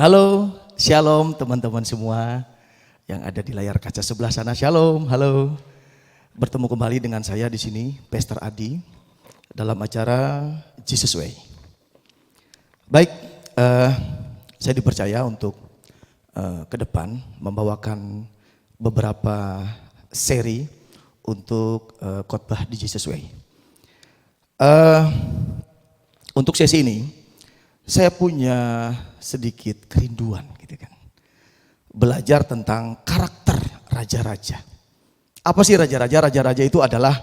Halo, shalom teman-teman semua yang ada di layar kaca sebelah sana. Shalom, halo. Bertemu kembali dengan saya di sini, Pastor Adi, dalam acara Jesus Way. Baik, saya dipercaya untuk ke depan membawakan beberapa seri untuk khotbah di Jesus Way. Untuk sesi ini, saya punya sedikit kerinduan gitu kan. Belajar tentang karakter raja-raja. Apa sih raja-raja? Raja-raja itu adalah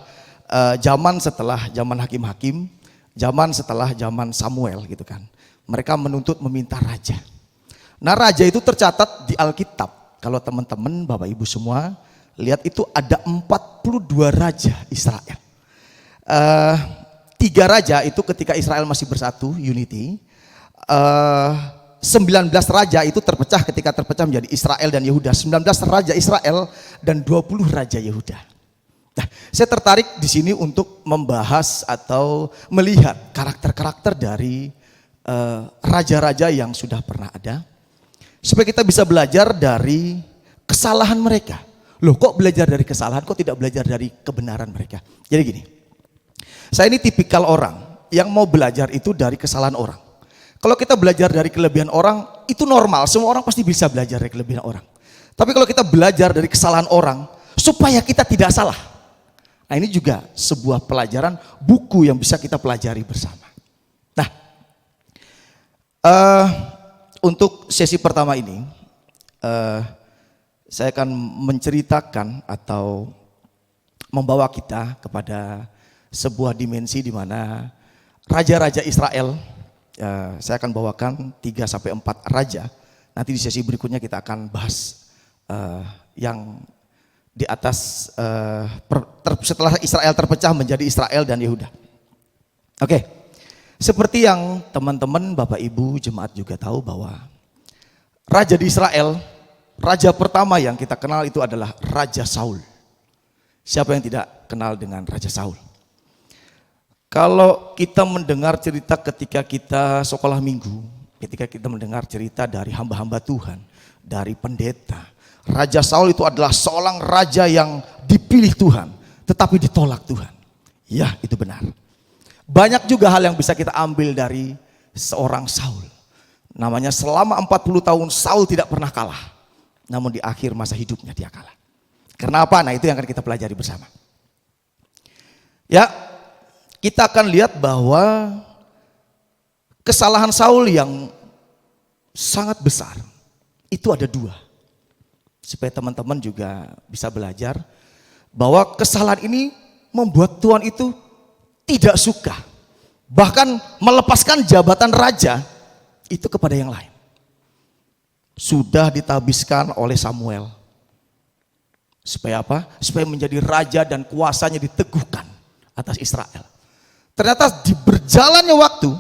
zaman setelah zaman hakim-hakim, zaman setelah zaman Samuel gitu kan. Mereka menuntut meminta raja. Nah, raja itu tercatat di Alkitab. Kalau teman-teman, Bapak Ibu semua lihat itu ada 42 raja Israel. 3 raja itu ketika Israel masih bersatu, unity. 19 raja itu terpecah ketika terpecah menjadi Israel dan Yehuda. 19 raja Israel dan 20 raja Yehuda. Nah, saya tertarik di sini untuk membahas atau melihat karakter-karakter dari raja-raja yang sudah pernah ada, supaya kita bisa belajar dari kesalahan mereka. Loh, kok belajar dari kesalahan, kok tidak belajar dari kebenaran mereka? Jadi gini, saya ini tipikal orang yang mau belajar itu dari kesalahan orang. Kalau kita belajar dari kelebihan orang, itu normal. Semua orang pasti bisa belajar dari kelebihan orang. Tapi kalau kita belajar dari kesalahan orang, supaya kita tidak salah. Nah, ini juga sebuah pelajaran buku yang bisa kita pelajari bersama. Nah, untuk sesi pertama ini, saya akan menceritakan atau membawa kita kepada sebuah dimensi di mana raja-raja Israel, saya akan bawakan 3-4 raja. Nanti di sesi berikutnya kita akan bahas yang di atas setelah Israel terpecah menjadi Israel dan Yehuda. Oke, seperti yang teman-teman Bapak Ibu jemaat juga tahu bahwa raja di Israel, raja pertama yang kita kenal itu adalah Raja Saul. Siapa yang tidak kenal dengan Raja Saul? Kalau kita mendengar cerita ketika kita sekolah minggu, ketika kita mendengar cerita dari hamba-hamba Tuhan, dari pendeta, Raja Saul itu adalah seorang raja yang dipilih Tuhan, tetapi ditolak Tuhan. Ya, itu benar. Banyak juga hal yang bisa kita ambil dari seorang Saul. Namanya selama 40 tahun Saul tidak pernah kalah. Namun di akhir masa hidupnya dia kalah. Kenapa? Nah, itu yang akan kita pelajari bersama. Ya, kita akan lihat bahwa kesalahan Saul yang sangat besar itu ada 2. Supaya teman-teman juga bisa belajar bahwa kesalahan ini membuat Tuhan itu tidak suka. Bahkan melepaskan jabatan raja itu kepada yang lain. Sudah ditabiskan oleh Samuel. Supaya apa? Supaya menjadi raja dan kuasanya diteguhkan atas Israel. Ternyata di berjalannya waktu,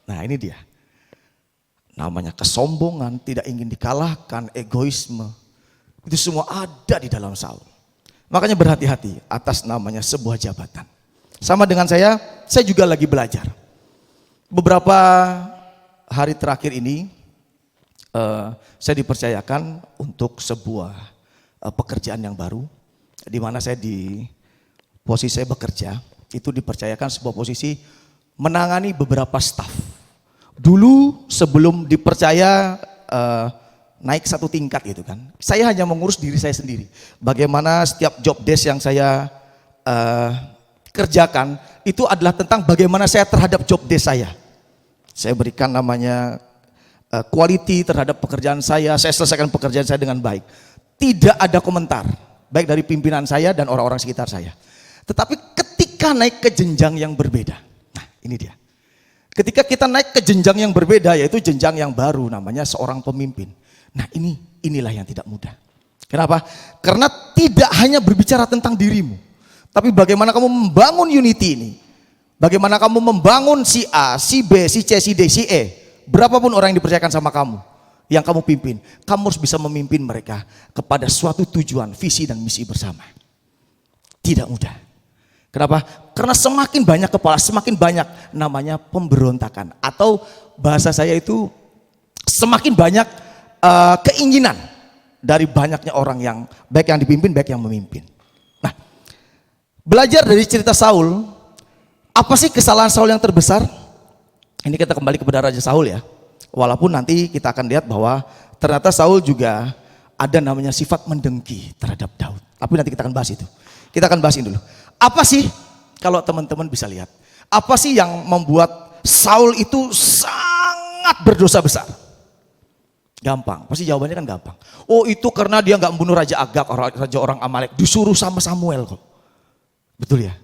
nah ini dia. Namanya kesombongan, tidak ingin dikalahkan, egoisme. Itu semua ada di dalam Saul. Makanya berhati-hati atas namanya sebuah jabatan. Sama dengan saya juga lagi belajar. Beberapa hari terakhir ini, saya dipercayakan untuk sebuah pekerjaan yang baru. Di mana saya di posisi saya bekerja, itu dipercayakan sebuah posisi menangani beberapa staf. Dulu sebelum dipercaya naik 1 tingkat gitu kan, saya hanya mengurus diri saya sendiri. Bagaimana setiap job desk yang saya kerjakan itu adalah tentang bagaimana saya terhadap job desk saya. Saya berikan namanya quality terhadap pekerjaan saya selesaikan pekerjaan saya dengan baik. Tidak ada komentar, baik dari pimpinan saya dan orang-orang sekitar saya. Tetapi ketika naik ke jenjang yang berbeda, nah ini dia. Ketika kita naik ke jenjang yang berbeda, yaitu jenjang yang baru, namanya seorang pemimpin. Nah inilah yang tidak mudah. Kenapa? Karena tidak hanya berbicara tentang dirimu, tapi bagaimana kamu membangun unity ini. Bagaimana kamu membangun si A, si B, si C, si D, si E. Berapapun orang yang dipercayakan sama kamu, yang kamu pimpin, kamu harus bisa memimpin mereka kepada suatu tujuan, visi dan misi bersama. Tidak mudah. Kenapa? Karena semakin banyak kepala, semakin banyak namanya pemberontakan. Atau bahasa saya itu Semakin banyak keinginan dari banyaknya orang yang baik yang dipimpin, baik yang memimpin. Nah, belajar dari cerita Saul, apa sih kesalahan Saul yang terbesar? Ini kita kembali kepada Raja Saul ya. Walaupun nanti kita akan lihat bahwa ternyata Saul juga ada namanya sifat mendengki terhadap Daud. Tapi nanti kita akan bahas itu. Kita akan bahas ini dulu. Apa sih, kalau teman-teman bisa lihat, apa sih yang membuat Saul itu sangat berdosa besar? Gampang, pasti jawabannya kan gampang. Oh, itu karena dia nggak membunuh Raja Agag, raja orang Amalek, disuruh sama Samuel kok. Betul ya?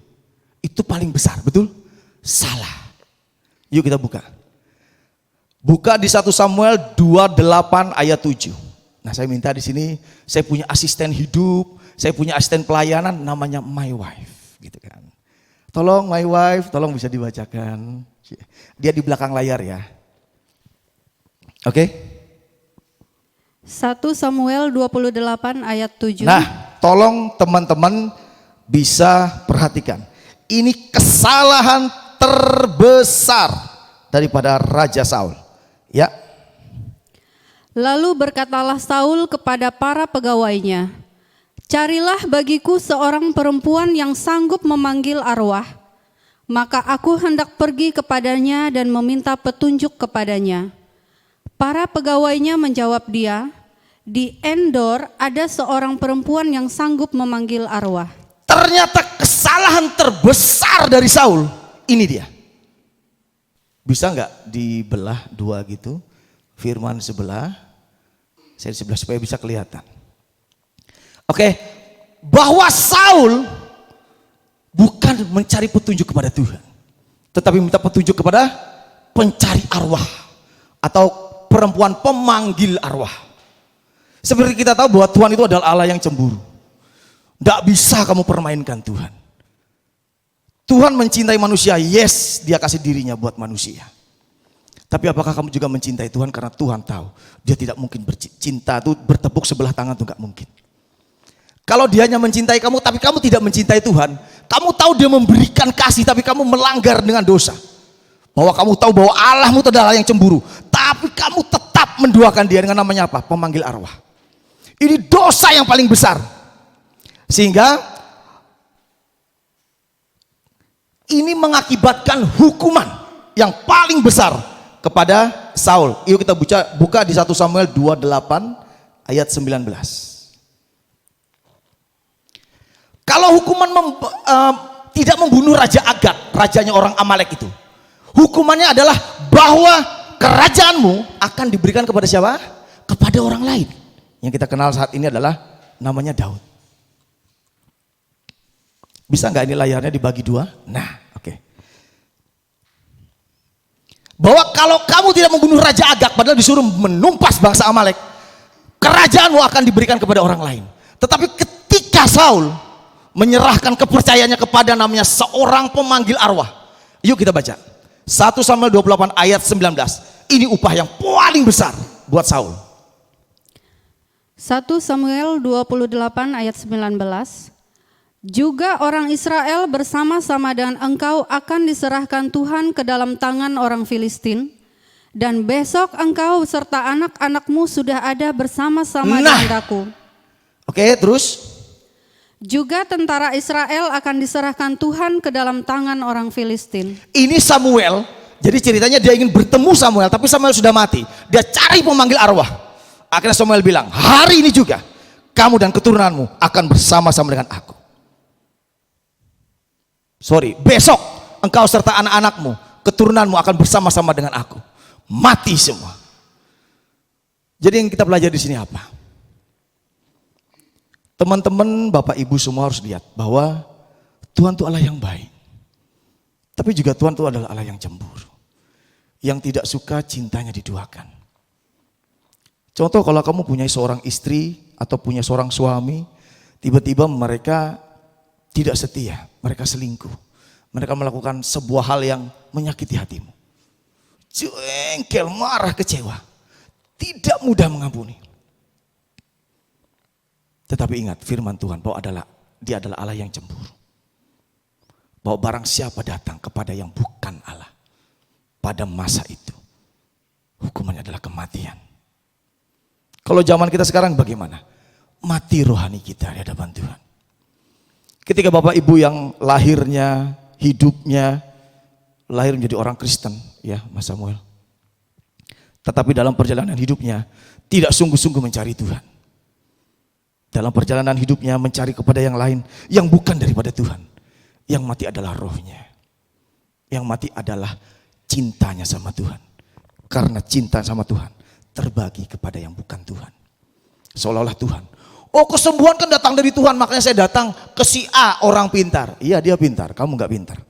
Itu paling besar, betul? Salah. Yuk kita buka. Buka di 1 Samuel 28 ayat 7. Nah, saya minta di sini, saya punya asisten hidup, saya punya asisten pelayanan namanya my wife, gitu kan. Tolong my wife, tolong bisa dibacakan. Dia di belakang layar ya. Oke? 1 Samuel 28 ayat 7. Nah, tolong teman-teman bisa perhatikan. Ini kesalahan terbesar daripada Raja Saul. Ya. Lalu berkatalah Saul kepada para pegawainya, "Carilah bagiku seorang perempuan yang sanggup memanggil arwah, maka aku hendak pergi kepadanya dan meminta petunjuk kepadanya." Para pegawainya menjawab dia, "Di Endor ada seorang perempuan yang sanggup memanggil arwah." Ternyata kesalahan terbesar dari Saul, ini dia. Bisa nggak dibelah dua gitu? Firman sebelah, saya di sebelah supaya bisa kelihatan. Oke, bahwa Saul bukan mencari petunjuk kepada Tuhan, tetapi minta petunjuk kepada pencari arwah atau perempuan pemanggil arwah. Seperti kita tahu bahwa Tuhan itu adalah Allah yang cemburu. Tidak bisa kamu permainkan Tuhan. Tuhan mencintai manusia, yes, dia kasih dirinya buat manusia. Tapi apakah kamu juga mencintai Tuhan? Karena Tuhan tahu dia tidak mungkin bercinta itu bertepuk sebelah tangan itu nggak mungkin. Kalau dia hanya mencintai kamu tapi kamu tidak mencintai Tuhan, kamu tahu dia memberikan kasih tapi kamu melanggar dengan dosa. Bahwa kamu tahu bahwa Allahmu itu adalah yang cemburu, tapi kamu tetap menduakan dia dengan namanya apa? Pemanggil arwah. Ini dosa yang paling besar. Sehingga ini mengakibatkan hukuman yang paling besar kepada Saul. Yuk kita buka di 1 Samuel 28 ayat 19. Kalau hukuman tidak membunuh Raja Agag, rajanya orang Amalek itu, hukumannya adalah bahwa kerajaanmu akan diberikan kepada siapa? Kepada orang lain. Yang kita kenal saat ini adalah namanya Daud. Bisa nggak ini layarnya dibagi dua? Nah, oke. Bahwa kalau kamu tidak membunuh Raja Agag padahal disuruh menumpas bangsa Amalek, kerajaanmu akan diberikan kepada orang lain. Tetapi ketika Saul menyerahkan kepercayaannya kepada namanya seorang pemanggil arwah, yuk kita baca 1 Samuel 28 ayat 19. Ini upah yang paling besar buat Saul. 1 Samuel 28 ayat 19. Juga orang Israel bersama-sama dengan engkau akan diserahkan Tuhan ke dalam tangan orang Filistin, dan besok engkau serta anak-anakmu sudah ada bersama-sama dengan aku. Oke, terus? Juga tentara Israel akan diserahkan Tuhan ke dalam tangan orang Filistin. Ini Samuel, jadi ceritanya dia ingin bertemu Samuel, tapi Samuel sudah mati. Dia cari pemanggil arwah. Akhirnya Samuel bilang, hari ini juga kamu dan keturunanmu akan bersama-sama dengan aku. Besok engkau serta anak-anakmu, keturunanmu akan bersama-sama dengan aku. Mati semua. Jadi yang kita belajar di sini apa? Teman-teman, Bapak Ibu semua harus lihat bahwa Tuhan itu Allah yang baik. Tapi juga Tuhan itu adalah Allah yang cemburu. Yang tidak suka cintanya diduakan. Contoh kalau kamu punya seorang istri atau punya seorang suami, tiba-tiba mereka tidak setia, mereka selingkuh. Mereka melakukan sebuah hal yang menyakiti hatimu. Jengkel, marah, kecewa. Tidak mudah mengampuni. Tetapi ingat firman Tuhan bahwa dia adalah Allah yang cemburu. Bahwa barang siapa datang kepada yang bukan Allah pada masa itu, hukumannya adalah kematian. Kalau zaman kita sekarang bagaimana? Mati rohani kita di hadapan Tuhan. Ketika Bapak Ibu yang lahirnya, hidupnya, lahir menjadi orang Kristen, ya Mas Samuel. Tetapi dalam perjalanan hidupnya, tidak sungguh-sungguh mencari Tuhan. Dalam perjalanan hidupnya mencari kepada yang lain, yang bukan daripada Tuhan. Yang mati adalah rohnya. Yang mati adalah cintanya sama Tuhan. Karena cinta sama Tuhan, terbagi kepada yang bukan Tuhan. Seolah-olah Tuhan, oh kesembuhan kan datang dari Tuhan, makanya saya datang ke si A orang pintar. Iya dia pintar, kamu gak pintar.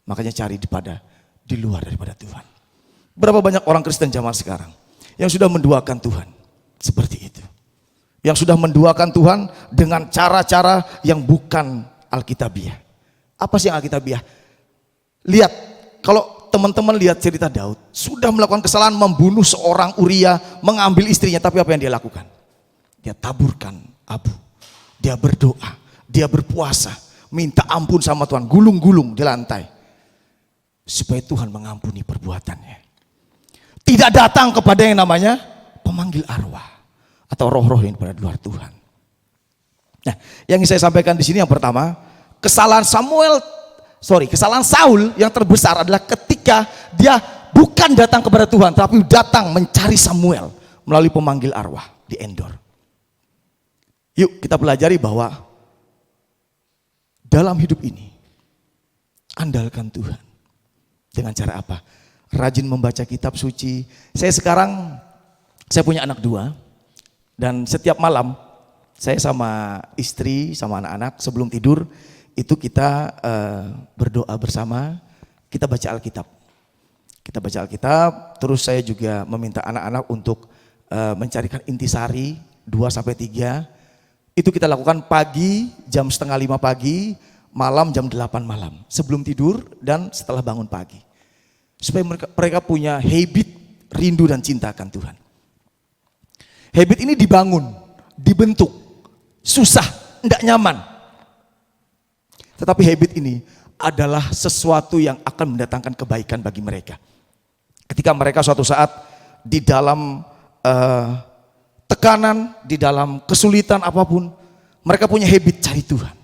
Makanya cari di luar daripada Tuhan. Berapa banyak orang Kristen zaman sekarang yang sudah menduakan Tuhan seperti itu. Yang sudah menduakan Tuhan dengan cara-cara yang bukan Alkitabiah. Apa sih yang Alkitabiah? Lihat, kalau teman-teman lihat cerita Daud, sudah melakukan kesalahan membunuh seorang Uria, mengambil istrinya, tapi apa yang dia lakukan? Dia taburkan abu, dia berdoa, dia berpuasa, minta ampun sama Tuhan, gulung-gulung di lantai. Supaya Tuhan mengampuni perbuatannya. Tidak datang kepada yang namanya pemanggil arwah atau roh-roh yang berada di luar Tuhan. Nah, yang ingin saya sampaikan di sini yang pertama, kesalahan Saul yang terbesar adalah ketika dia bukan datang kepada Tuhan, tapi datang mencari Samuel melalui pemanggil arwah di Endor. Yuk kita pelajari bahwa dalam hidup ini andalkan Tuhan. Dengan cara apa? Rajin membaca kitab suci. Saya punya anak 2 dan setiap malam saya sama istri sama anak-anak sebelum tidur itu kita berdoa bersama, kita baca Alkitab. Kita baca Alkitab, terus saya juga meminta anak-anak untuk mencarikan intisari 2-3. Itu kita lakukan pagi jam 4:30 pagi, malam jam 8 malam. Sebelum tidur dan setelah bangun pagi. Supaya mereka punya habit rindu dan cinta akan Tuhan. Habit ini dibangun, dibentuk, susah, tidak nyaman. Tetapi habit ini adalah sesuatu yang akan mendatangkan kebaikan bagi mereka. Ketika mereka suatu saat di dalam tekanan, di dalam kesulitan apapun, mereka punya habit cari Tuhan.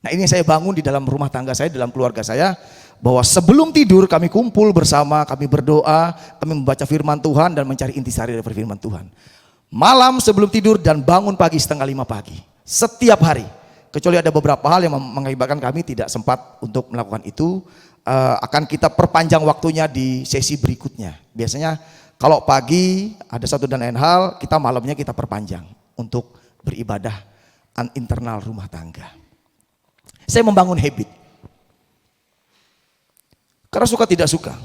Nah ini yang saya bangun di dalam rumah tangga saya, dalam keluarga saya, bahwa sebelum tidur kami kumpul bersama, kami berdoa, kami membaca firman Tuhan dan mencari intisari dari firman Tuhan. Malam sebelum tidur dan bangun pagi 4:30 pagi, setiap hari. Kecuali ada beberapa hal yang mengakibatkan kami tidak sempat untuk melakukan itu, akan kita perpanjang waktunya di sesi berikutnya. Biasanya kalau pagi ada satu dan lain hal, kita malamnya kita perpanjang untuk beribadah internal rumah tangga. Saya membangun habit. Karena suka tidak suka.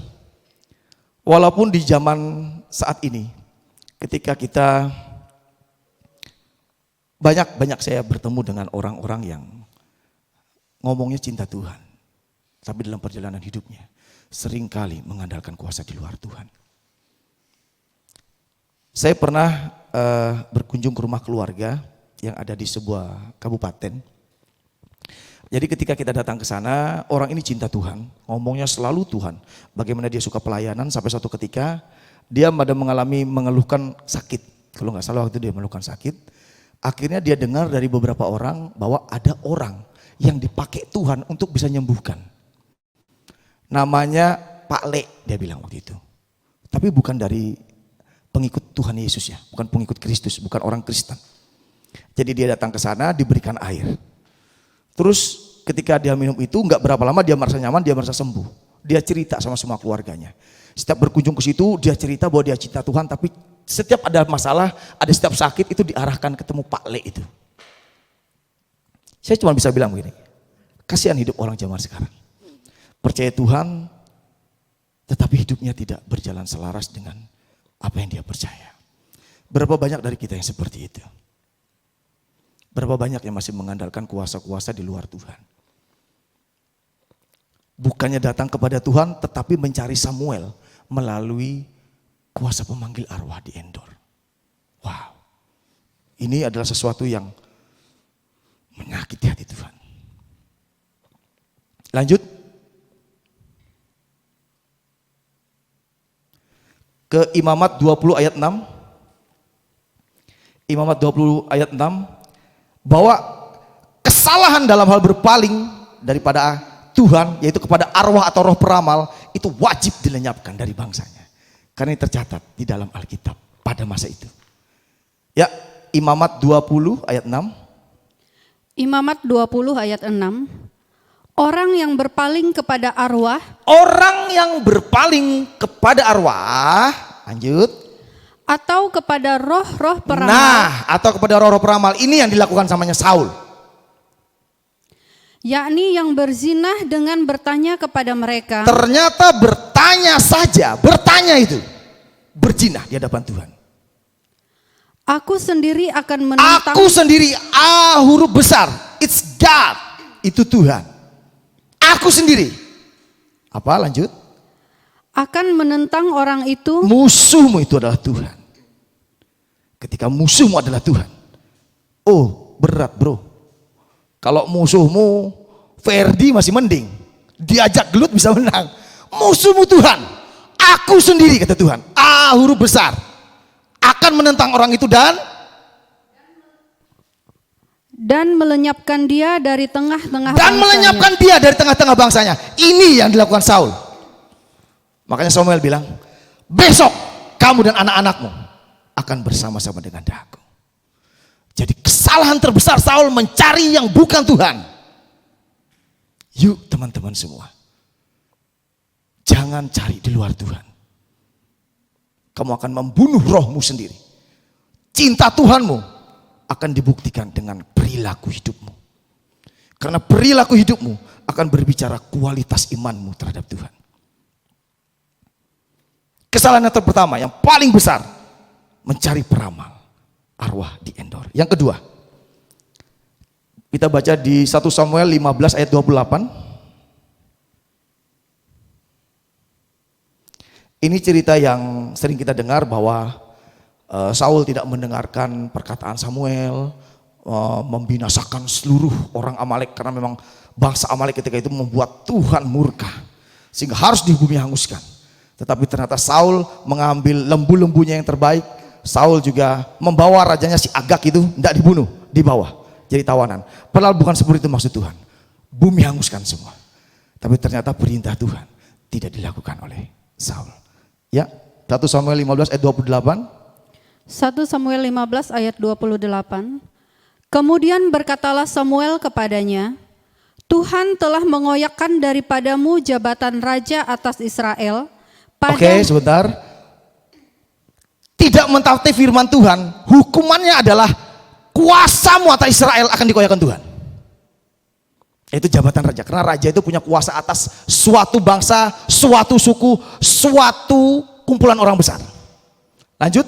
Walaupun di zaman saat ini, ketika kita banyak saya bertemu dengan orang-orang yang ngomongnya cinta Tuhan. Tapi dalam perjalanan hidupnya, seringkali mengandalkan kuasa di luar Tuhan. Saya pernah berkunjung ke rumah keluarga yang ada di sebuah kabupaten. Jadi ketika kita datang ke sana, orang ini cinta Tuhan, ngomongnya selalu Tuhan. Bagaimana dia suka pelayanan sampai suatu ketika dia mengeluhkan sakit. Kalau nggak salah waktu itu dia mengeluhkan sakit. Akhirnya dia dengar dari beberapa orang bahwa ada orang yang dipakai Tuhan untuk bisa menyembuhkan. Namanya Pak Le, dia bilang waktu itu. Tapi bukan dari pengikut Tuhan Yesus ya, bukan pengikut Kristus, bukan orang Kristen. Jadi dia datang ke sana, diberikan air. Terus ketika dia minum itu, nggak berapa lama dia merasa nyaman, dia merasa sembuh. Dia cerita sama semua keluarganya. Setiap berkunjung ke situ, dia cerita bahwa dia cinta Tuhan, tapi setiap ada masalah, ada setiap sakit itu diarahkan ketemu Pak Le itu. Saya cuma bisa bilang begini, kasihan hidup orang zaman sekarang. Percaya Tuhan, tetapi hidupnya tidak berjalan selaras dengan apa yang dia percaya. Berapa banyak dari kita yang seperti itu? Berapa banyak yang masih mengandalkan kuasa-kuasa di luar Tuhan? Bukannya datang kepada Tuhan, tetapi mencari Samuel melalui kuasa pemanggil arwah di Endor. Wow, ini adalah sesuatu yang menyakiti hati Tuhan. Lanjut. ke Imamat 20 ayat 6. Imamat 20 ayat 6, bahwa kesalahan dalam hal berpaling daripada Tuhan, yaitu kepada arwah atau roh peramal, itu wajib dilenyapkan dari bangsanya. Karena ini tercatat di dalam Alkitab pada masa itu. Ya, Imamat 20 ayat 6. Imamat 20 ayat 6. Orang yang berpaling kepada arwah, Orang yang berpaling kepada arwah, lanjut. atau kepada roh-roh peramal, Nah, atau kepada roh-roh peramal, ini yang dilakukan samanya Saul. yakni yang berzinah dengan bertanya kepada mereka, Ternyata bertanya saja, bertanya itu berzinah di hadapan Tuhan. aku sendiri akan menentang, Aku sendiri, huruf besar, it's God, itu Tuhan. Aku sendiri. Apa lanjut? akan menentang orang itu, Musuhmu itu adalah Tuhan. Ketika musuhmu adalah Tuhan, oh berat bro. Kalau musuhmu Ferdi masih mending, diajak gelut bisa menang. Musuhmu Tuhan, aku sendiri kata Tuhan, huruf besar, akan menentang orang itu dan melenyapkan dia dari tengah-tengah dan bangsanya. melenyapkan dia dari tengah-tengah bangsanya. Ini yang dilakukan Saul. Makanya Samuel bilang, besok kamu dan anak-anakmu akan bersama-sama dengan aku. Jadi kesalahan terbesar Saul mencari yang bukan Tuhan. Yuk teman-teman semua, jangan cari di luar Tuhan. Kamu akan membunuh rohmu sendiri. Cinta Tuhanmu akan dibuktikan dengan perilaku hidupmu. Karena perilaku hidupmu akan berbicara kualitas imanmu terhadap Tuhan. Kesalahan yang pertama, yang paling besar, mencari peramal, arwah di Endor. Yang kedua, kita baca di 1 Samuel 15 ayat 28. Ini cerita yang sering kita dengar bahwa Saul tidak mendengarkan perkataan Samuel, membinasakan seluruh orang Amalek, karena memang bangsa Amalek ketika itu membuat Tuhan murka sehingga harus di bumi hanguskan. Tetapi ternyata Saul mengambil lembu-lembunya yang terbaik. Saul juga membawa rajanya si Agag itu tidak dibunuh, dibawa jadi tawanan. Padahal bukan seperti itu maksud Tuhan. Bumi hanguskan semua. Tapi ternyata perintah Tuhan tidak dilakukan oleh Saul. Ya, 1 Samuel 15 ayat 28. 1 Samuel 15 ayat 28. Kemudian berkatalah Samuel kepadanya, Tuhan telah mengoyakkan daripadamu jabatan raja atas Israel. Oke, sebentar. Tidak mentaati firman Tuhan, hukumannya adalah kuasamu atas Israel akan dikoyakkan Tuhan. Itu jabatan raja, karena raja itu punya kuasa atas suatu bangsa, suatu suku, suatu kumpulan orang besar. Lanjut.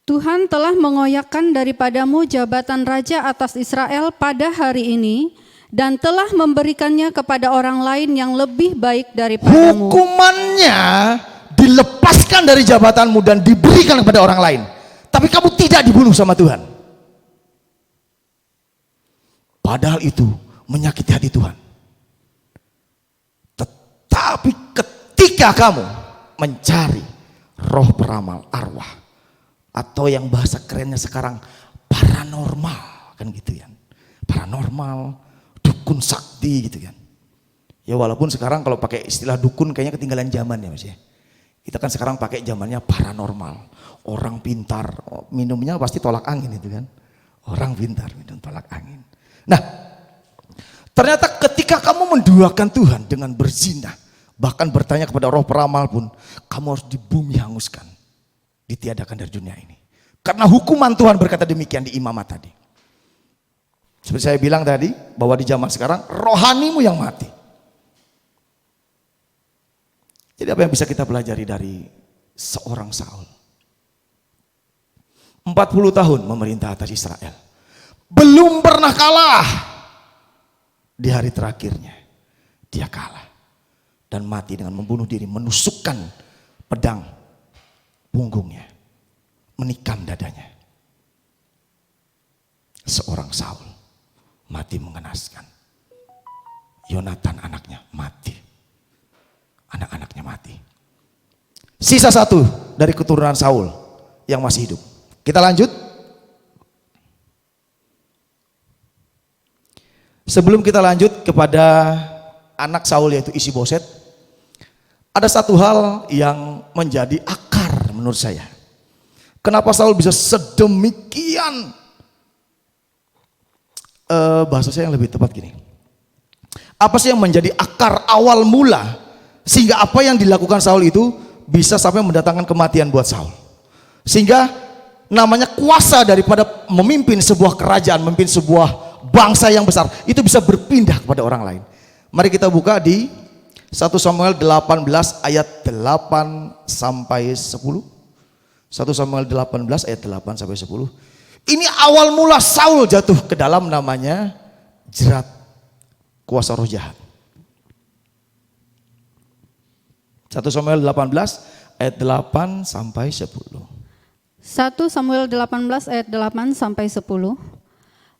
Tuhan telah mengoyakkan daripadamu jabatan raja atas Israel pada hari ini, dan telah memberikannya kepada orang lain yang lebih baik daripadamu. Hukumannya dilepaskan dari jabatanmu dan diberikan kepada orang lain. Tapi kamu tidak dibunuh sama Tuhan. Padahal itu menyakiti hati Tuhan. Tetapi ketika kamu mencari roh peramal, arwah, atau yang bahasa kerennya sekarang paranormal, kan gitu ya. Paranormal, dukun sakti gitu kan. Ya walaupun sekarang kalau pakai istilah dukun kayaknya ketinggalan zaman ya Mas ya. Kita kan sekarang pakai zamannya paranormal. Orang pintar, minumnya pasti tolak angin itu kan. Orang pintar minum tolak angin. Nah, ternyata ketika kamu menduakan Tuhan dengan berzina, bahkan bertanya kepada roh peramal pun, kamu harus di bumi hanguskan, ditiadakan dari dunia ini. Karena hukuman Tuhan berkata demikian di Imamat tadi. Seperti saya bilang tadi, bahwa di zaman sekarang rohanimu yang mati. Jadi apa yang bisa kita pelajari dari seorang Saul? 40 tahun memerintah atas Israel. Belum pernah kalah. Di hari terakhirnya dia kalah. Dan mati dengan membunuh diri, menusukkan pedang punggungnya, menikam dadanya. Seorang Saul mati mengenaskan. Yonatan anaknya mati. Anak-anaknya mati. Sisa satu dari keturunan Saul yang masih hidup. Kita lanjut. Sebelum kita lanjut kepada anak Saul yaitu Isi-Boset, ada satu hal yang menjadi akar menurut saya. Kenapa Saul bisa sedemikian, bahasa saya yang lebih tepat gini. Apa sih yang menjadi akar awal mula sehingga apa yang dilakukan Saul itu bisa sampai mendatangkan kematian buat Saul. Sehingga namanya kuasa daripada memimpin sebuah kerajaan, memimpin sebuah bangsa yang besar, itu bisa berpindah kepada orang lain. Mari kita buka di 1 Samuel 18 ayat 8 sampai 10. 1 Samuel 18 ayat 8 sampai 10. Ini awal mula Saul jatuh ke dalam namanya jerat kuasa roh jahat. 1 Samuel 18 ayat 8 sampai 10. 1 Samuel 18 ayat 8 sampai 10.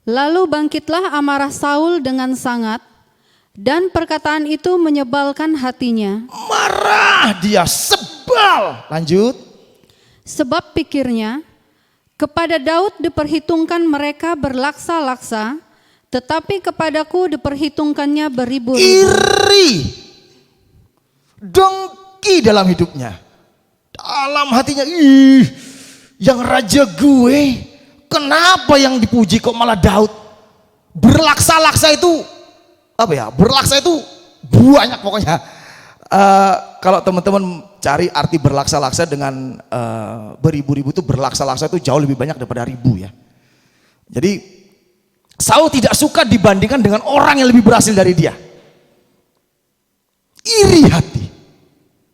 Lalu bangkitlah amarah Saul dengan sangat, dan perkataan itu menyebalkan hatinya. Marah dia, sebal. Lanjut. Sebab pikirnya, kepada Daud diperhitungkan mereka berlaksa-laksa, tetapi kepadaku diperhitungkannya beribu-ribu. Iri, dengki dalam hidupnya, dalam hatinya, yang raja gue, kenapa yang dipuji kok malah Daud? Berlaksa-laksa itu apa ya? Berlaksa itu banyak pokoknya. Kalau teman-teman cari arti berlaksa-laksa dengan beribu-ribu, itu berlaksa-laksa itu jauh lebih banyak daripada ribu ya. Jadi Saul tidak suka dibandingkan dengan orang yang lebih berhasil dari dia. Iri hati.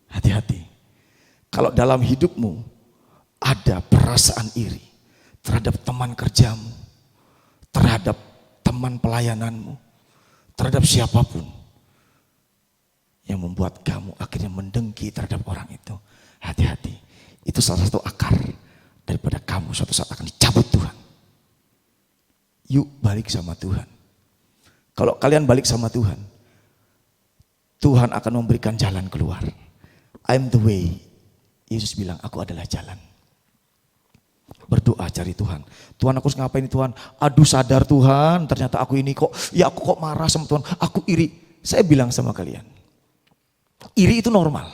Hati-hati. Kalau dalam hidupmu ada perasaan iri terhadap teman kerjamu, terhadap teman pelayananmu, terhadap siapapun yang membuat kamu akhirnya mendengki terhadap orang itu, hati-hati. Itu salah satu akar daripada kamu suatu saat akan dicabut Tuhan. Yuk balik sama Tuhan. Kalau kalian balik sama Tuhan, Tuhan akan memberikan jalan keluar. I'm the way. Yesus bilang, aku adalah jalan. Berdoa cari Tuhan. Tuhan, aku harus ngapain nih Tuhan? Aduh sadar Tuhan, ternyata aku ini kok, ya aku kok marah sama Tuhan. Aku iri. Saya bilang sama kalian, iri itu normal.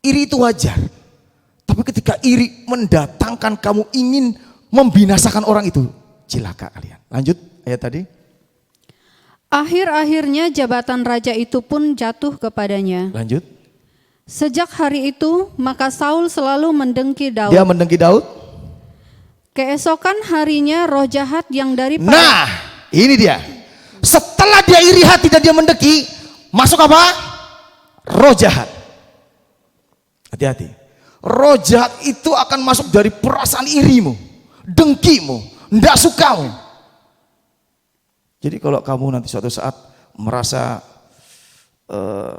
Iri itu wajar. Tapi ketika iri mendatangkan kamu ingin membinasakan orang itu, cilaka kalian. Lanjut ayat tadi. Akhir-akhirnya jabatan raja itu pun jatuh kepadanya. Lanjut. Sejak hari itu, maka Saul selalu mendengki Daud. Dia mendengki Daud. Keesokan harinya roh jahat yang daripada... Nah, ini dia. Setelah dia iri hati dan dia mendengki, masuk apa? Roh jahat. Hati-hati. Roh jahat itu akan masuk dari perasaan irimu, dengkimu, ndak sukamu. Jadi kalau kamu nanti suatu saat merasa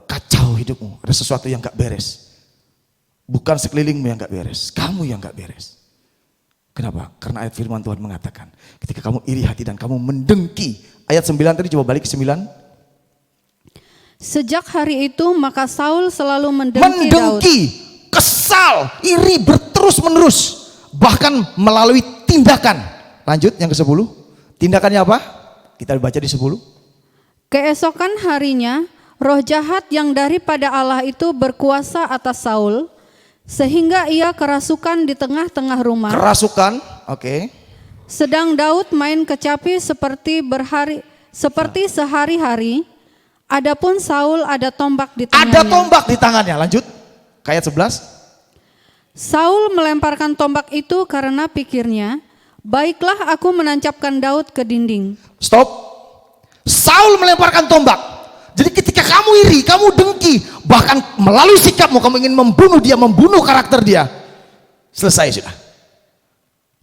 kacau hidupmu, ada sesuatu yang gak beres, bukan sekelilingmu yang gak beres, kamu yang gak beres. Kenapa? Karena ayat firman Tuhan mengatakan, ketika kamu iri hati dan kamu mendengki, ayat 9 tadi, coba balik ke 9. Sejak hari itu maka Saul selalu mendengki Daud. Kesal, iri berterus menerus, bahkan melalui tindakan. Lanjut yang ke-10. Tindakannya apa? Kita baca di 10. Keesokan harinya roh jahat yang daripada Allah itu berkuasa atas Saul, sehingga ia kerasukan di tengah-tengah rumah. Kerasukan, oke. Sedang Daud main kecapi seperti sehari-hari. Adapun Saul ada tombak di tangannya. Ada tombak di tangannya. Lanjut. Ayat 11. Saul melemparkan tombak itu karena pikirnya, baiklah aku menancapkan Daud ke dinding. Stop. Saul melemparkan tombak. Jadi ketika kamu iri, kamu dengki, bahkan melalui sikapmu kamu ingin membunuh dia, membunuh karakter dia, selesai sudah.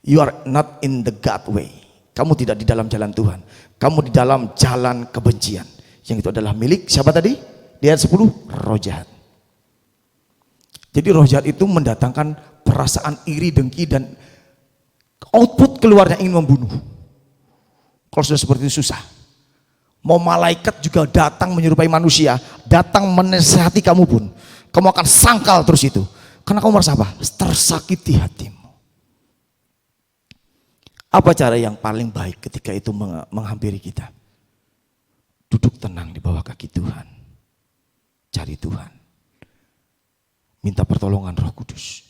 You are not in the God way. Kamu tidak di dalam jalan Tuhan. Kamu di dalam jalan kebencian. Yang itu adalah milik siapa tadi? Di ayat 10, roh jahat. Jadi roh jahat itu mendatangkan perasaan iri, dengki, dan output keluarnya ingin membunuh. Kalau sudah seperti itu susah. Mau malaikat juga datang menyerupai manusia, datang menasihati kamu pun, kamu akan sangkal terus itu. Karena kamu merasa apa? Tersakiti hatimu. Apa cara yang paling baik ketika itu menghampiri kita? Duduk tenang di bawah kaki Tuhan. Cari Tuhan. Minta pertolongan Roh Kudus.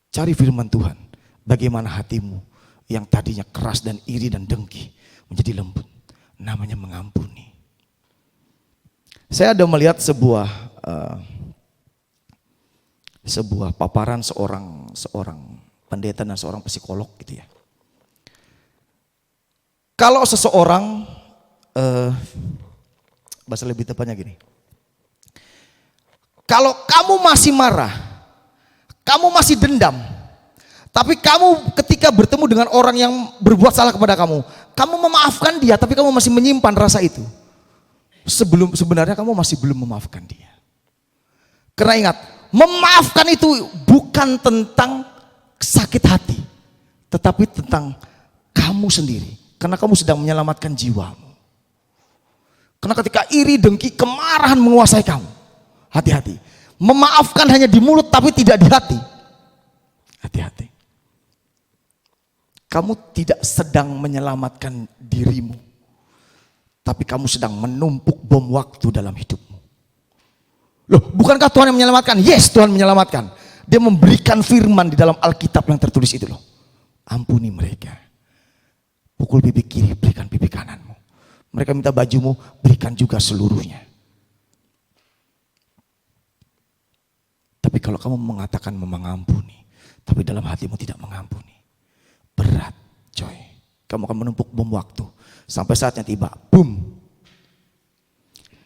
Cari firman Tuhan. Bagaimana hatimu yang tadinya keras dan iri dan dengki menjadi lembut. Namanya mengampuni. Saya ada melihat sebuah paparan seorang pendeta dan seorang psikolog gitu ya. Kalau seseorang, bahasa lebih tepatnya gini. Kalau kamu masih marah, kamu masih dendam, tapi kamu ketika bertemu dengan orang yang berbuat salah kepada kamu memaafkan dia, tapi kamu masih menyimpan rasa itu. Sebenarnya kamu masih belum memaafkan dia. Karena ingat, memaafkan itu bukan tentang sakit hati, tetapi tentang kamu sendiri. Karena kamu sedang menyelamatkan jiwamu. Karena ketika iri, dengki, kemarahan menguasai kamu, hati-hati. Memaafkan hanya di mulut tapi tidak di hati. Hati-hati. Kamu tidak sedang menyelamatkan dirimu, tapi kamu sedang menumpuk bom waktu dalam hidupmu. Loh, bukankah Tuhan yang menyelamatkan? Yes, Tuhan menyelamatkan. Dia memberikan firman di dalam Alkitab yang tertulis itu loh. Ampuni mereka. Pukul pipi kiri, berikan pipi kananmu. Mereka minta bajumu, berikan juga seluruhnya. Tapi kalau kamu mengatakan mengampuni, tapi dalam hatimu tidak mengampuni, berat coy. Kamu akan menumpuk bom waktu. Sampai saatnya tiba, boom.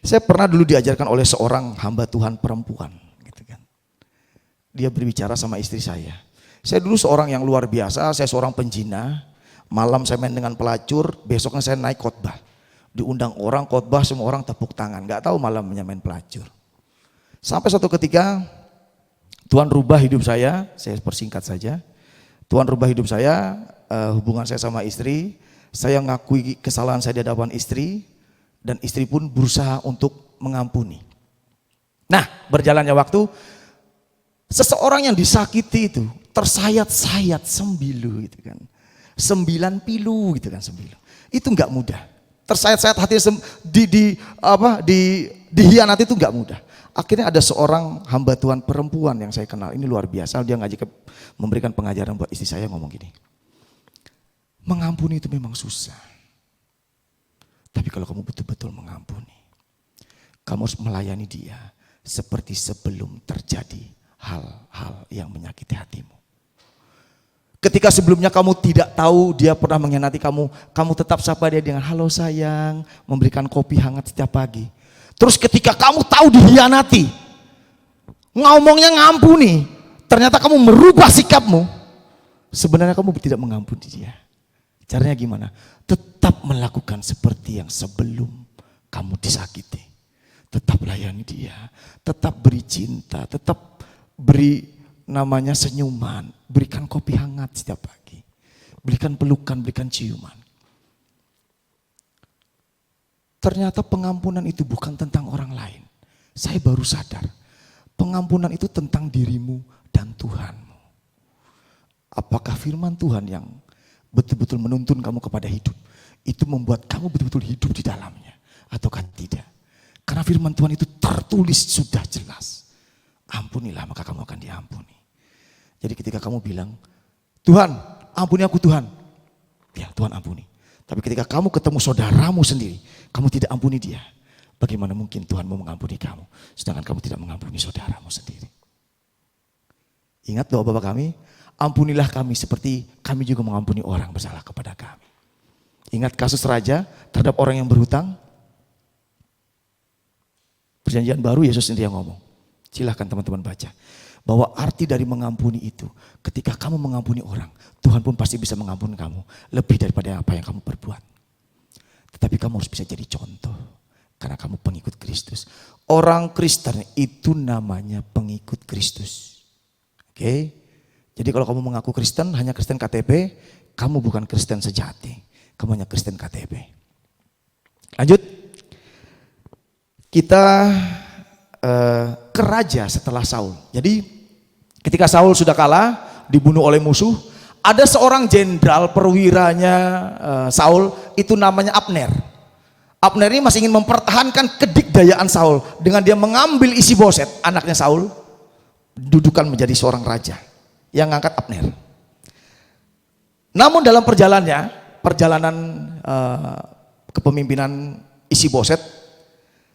Saya pernah dulu diajarkan oleh seorang hamba Tuhan perempuan. Gitu kan. Dia berbicara sama istri saya. Saya dulu seorang yang luar biasa, saya seorang penjina. Malam saya main dengan pelacur, besoknya saya naik khotbah. Diundang orang khotbah, semua orang tepuk tangan. Gak tahu malamnya main pelacur. Sampai suatu ketika Tuhan rubah hidup saya persingkat saja. Tuhan rubah hidup saya, hubungan saya sama istri. Saya ngakui kesalahan saya di hadapan istri. Dan istri pun berusaha untuk mengampuni. Nah, berjalannya waktu, seseorang yang disakiti itu tersayat-sayat sembilu gitu kan. 9 pilu gitu kan, sembilu. Itu enggak mudah. Tersayat-sayat hati dihianati itu enggak mudah. Akhirnya ada seorang hamba Tuhan perempuan yang saya kenal. Ini luar biasa, dia memberikan pengajaran buat istri saya, ngomong gini. Mengampuni itu memang susah. Tapi kalau kamu betul-betul mengampuni, kamu harus melayani dia seperti sebelum terjadi hal-hal yang menyakiti hatimu. Ketika sebelumnya kamu tidak tahu dia pernah mengkhianati kamu tetap sapa dia dengan halo sayang, memberikan kopi hangat setiap pagi. Terus ketika kamu tahu dihianati, ngomongnya ngampuni, ternyata kamu merubah sikapmu, sebenarnya kamu tidak mengampuni dia. Caranya gimana? Tetap melakukan seperti yang sebelum kamu disakiti. Tetap layani dia, tetap beri cinta, tetap beri namanya senyuman, berikan kopi hangat setiap pagi, berikan pelukan, berikan ciuman. Ternyata pengampunan itu bukan tentang orang lain. Saya baru sadar, pengampunan itu tentang dirimu dan Tuhanmu. Apakah firman Tuhan yang betul-betul menuntun kamu kepada hidup, itu membuat kamu betul-betul hidup di dalamnya, ataukah tidak? Karena firman Tuhan itu tertulis sudah jelas. Ampunilah maka kamu akan diampuni. Jadi ketika kamu bilang, Tuhan ampuni aku Tuhan. Ya Tuhan ampuni. Tapi ketika kamu ketemu saudaramu sendiri, kamu tidak ampuni dia. Bagaimana mungkin Tuhan mau mengampuni kamu, sedangkan kamu tidak mengampuni saudaramu sendiri. Ingat doa Bapa kami, ampunilah kami seperti kami juga mengampuni orang bersalah kepada kami. Ingat kasus raja terhadap orang yang berhutang. Perjanjian baru Yesus sendiri yang ngomong. Silahkan teman-teman baca. Bahwa arti dari mengampuni itu, ketika kamu mengampuni orang, Tuhan pun pasti bisa mengampuni kamu lebih daripada apa yang kamu perbuat. Tetapi kamu harus bisa jadi contoh, karena kamu pengikut Kristus. Orang Kristen itu namanya pengikut Kristus. Oke? Jadi kalau kamu mengaku Kristen, hanya Kristen KTP, kamu bukan Kristen sejati. Kamu hanya Kristen KTP. Lanjut. Kita ke raja setelah Saul. Jadi ketika Saul sudah kalah, dibunuh oleh musuh, ada seorang jenderal perwiranya Saul, itu namanya Abner. Abner ini masih ingin mempertahankan kedikdayaan Saul dengan dia mengambil Isi-Boset, anaknya Saul, dudukan menjadi seorang raja yang ngangkat Abner. Namun dalam perjalanan kepemimpinan Isi-Boset,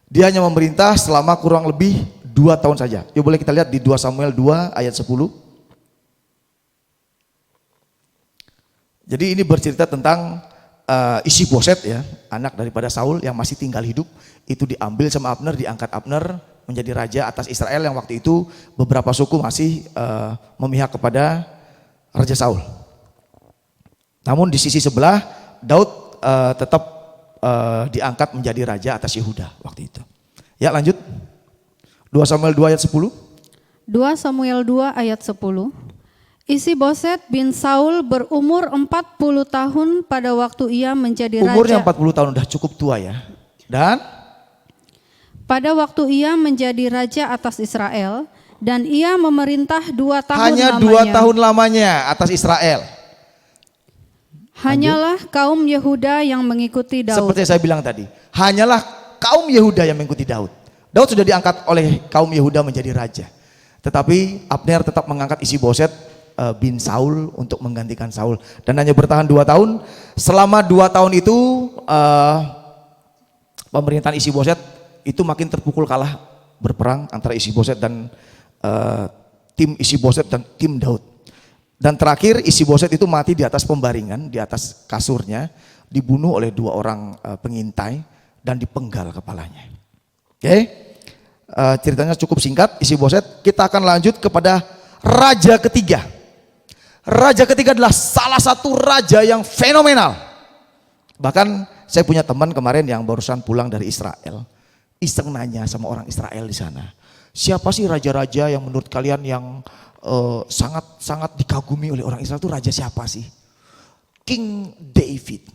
dia hanya memerintah selama kurang lebih 2 tahun saja. Yuk boleh kita lihat di 2 Samuel 2 ayat 10. Jadi ini bercerita tentang Isi-Boset ya, anak daripada Saul yang masih tinggal hidup, itu diambil sama Abner, diangkat Abner menjadi raja atas Israel yang waktu itu beberapa suku masih memihak kepada Raja Saul. Namun di sisi sebelah Daud tetap diangkat menjadi raja atas Yehuda waktu itu. Ya lanjut. 2 Samuel 2 ayat 10. 2 Samuel 2 ayat 10. Isi-Boset bin Saul berumur 40 tahun pada waktu ia menjadi raja. Umurnya 40 tahun udah cukup tua ya. Dan pada waktu ia menjadi raja atas Israel dan ia memerintah 2 tahun hanya lamanya. 2 tahun lamanya atas Israel. Hanyalah kaum Yehuda yang mengikuti Daud. Seperti yang saya bilang tadi, hanyalah kaum Yehuda yang mengikuti Daud. Daud sudah diangkat oleh kaum Yehuda menjadi raja. Tetapi Abner tetap mengangkat Isi-Boset bin Saul untuk menggantikan Saul. Dan hanya bertahan 2 tahun. Selama 2 tahun itu pemerintahan Isi-Boset itu makin terpukul kalah berperang antara Isi-Boset dan tim Isi-Boset dan tim Daud. Dan terakhir Isi-Boset itu mati di atas pembaringan, di atas kasurnya, dibunuh oleh 2 orang pengintai dan dipenggal kepalanya. Oke, ceritanya cukup singkat Isi-Boset. Kita akan lanjut kepada raja ketiga. Raja ketiga adalah salah satu raja yang fenomenal. Bahkan saya punya teman kemarin yang barusan pulang dari Israel, iseng nanya sama orang Israel di sana, siapa sih raja-raja yang menurut kalian yang sangat dikagumi oleh orang Israel, itu raja siapa sih? King David.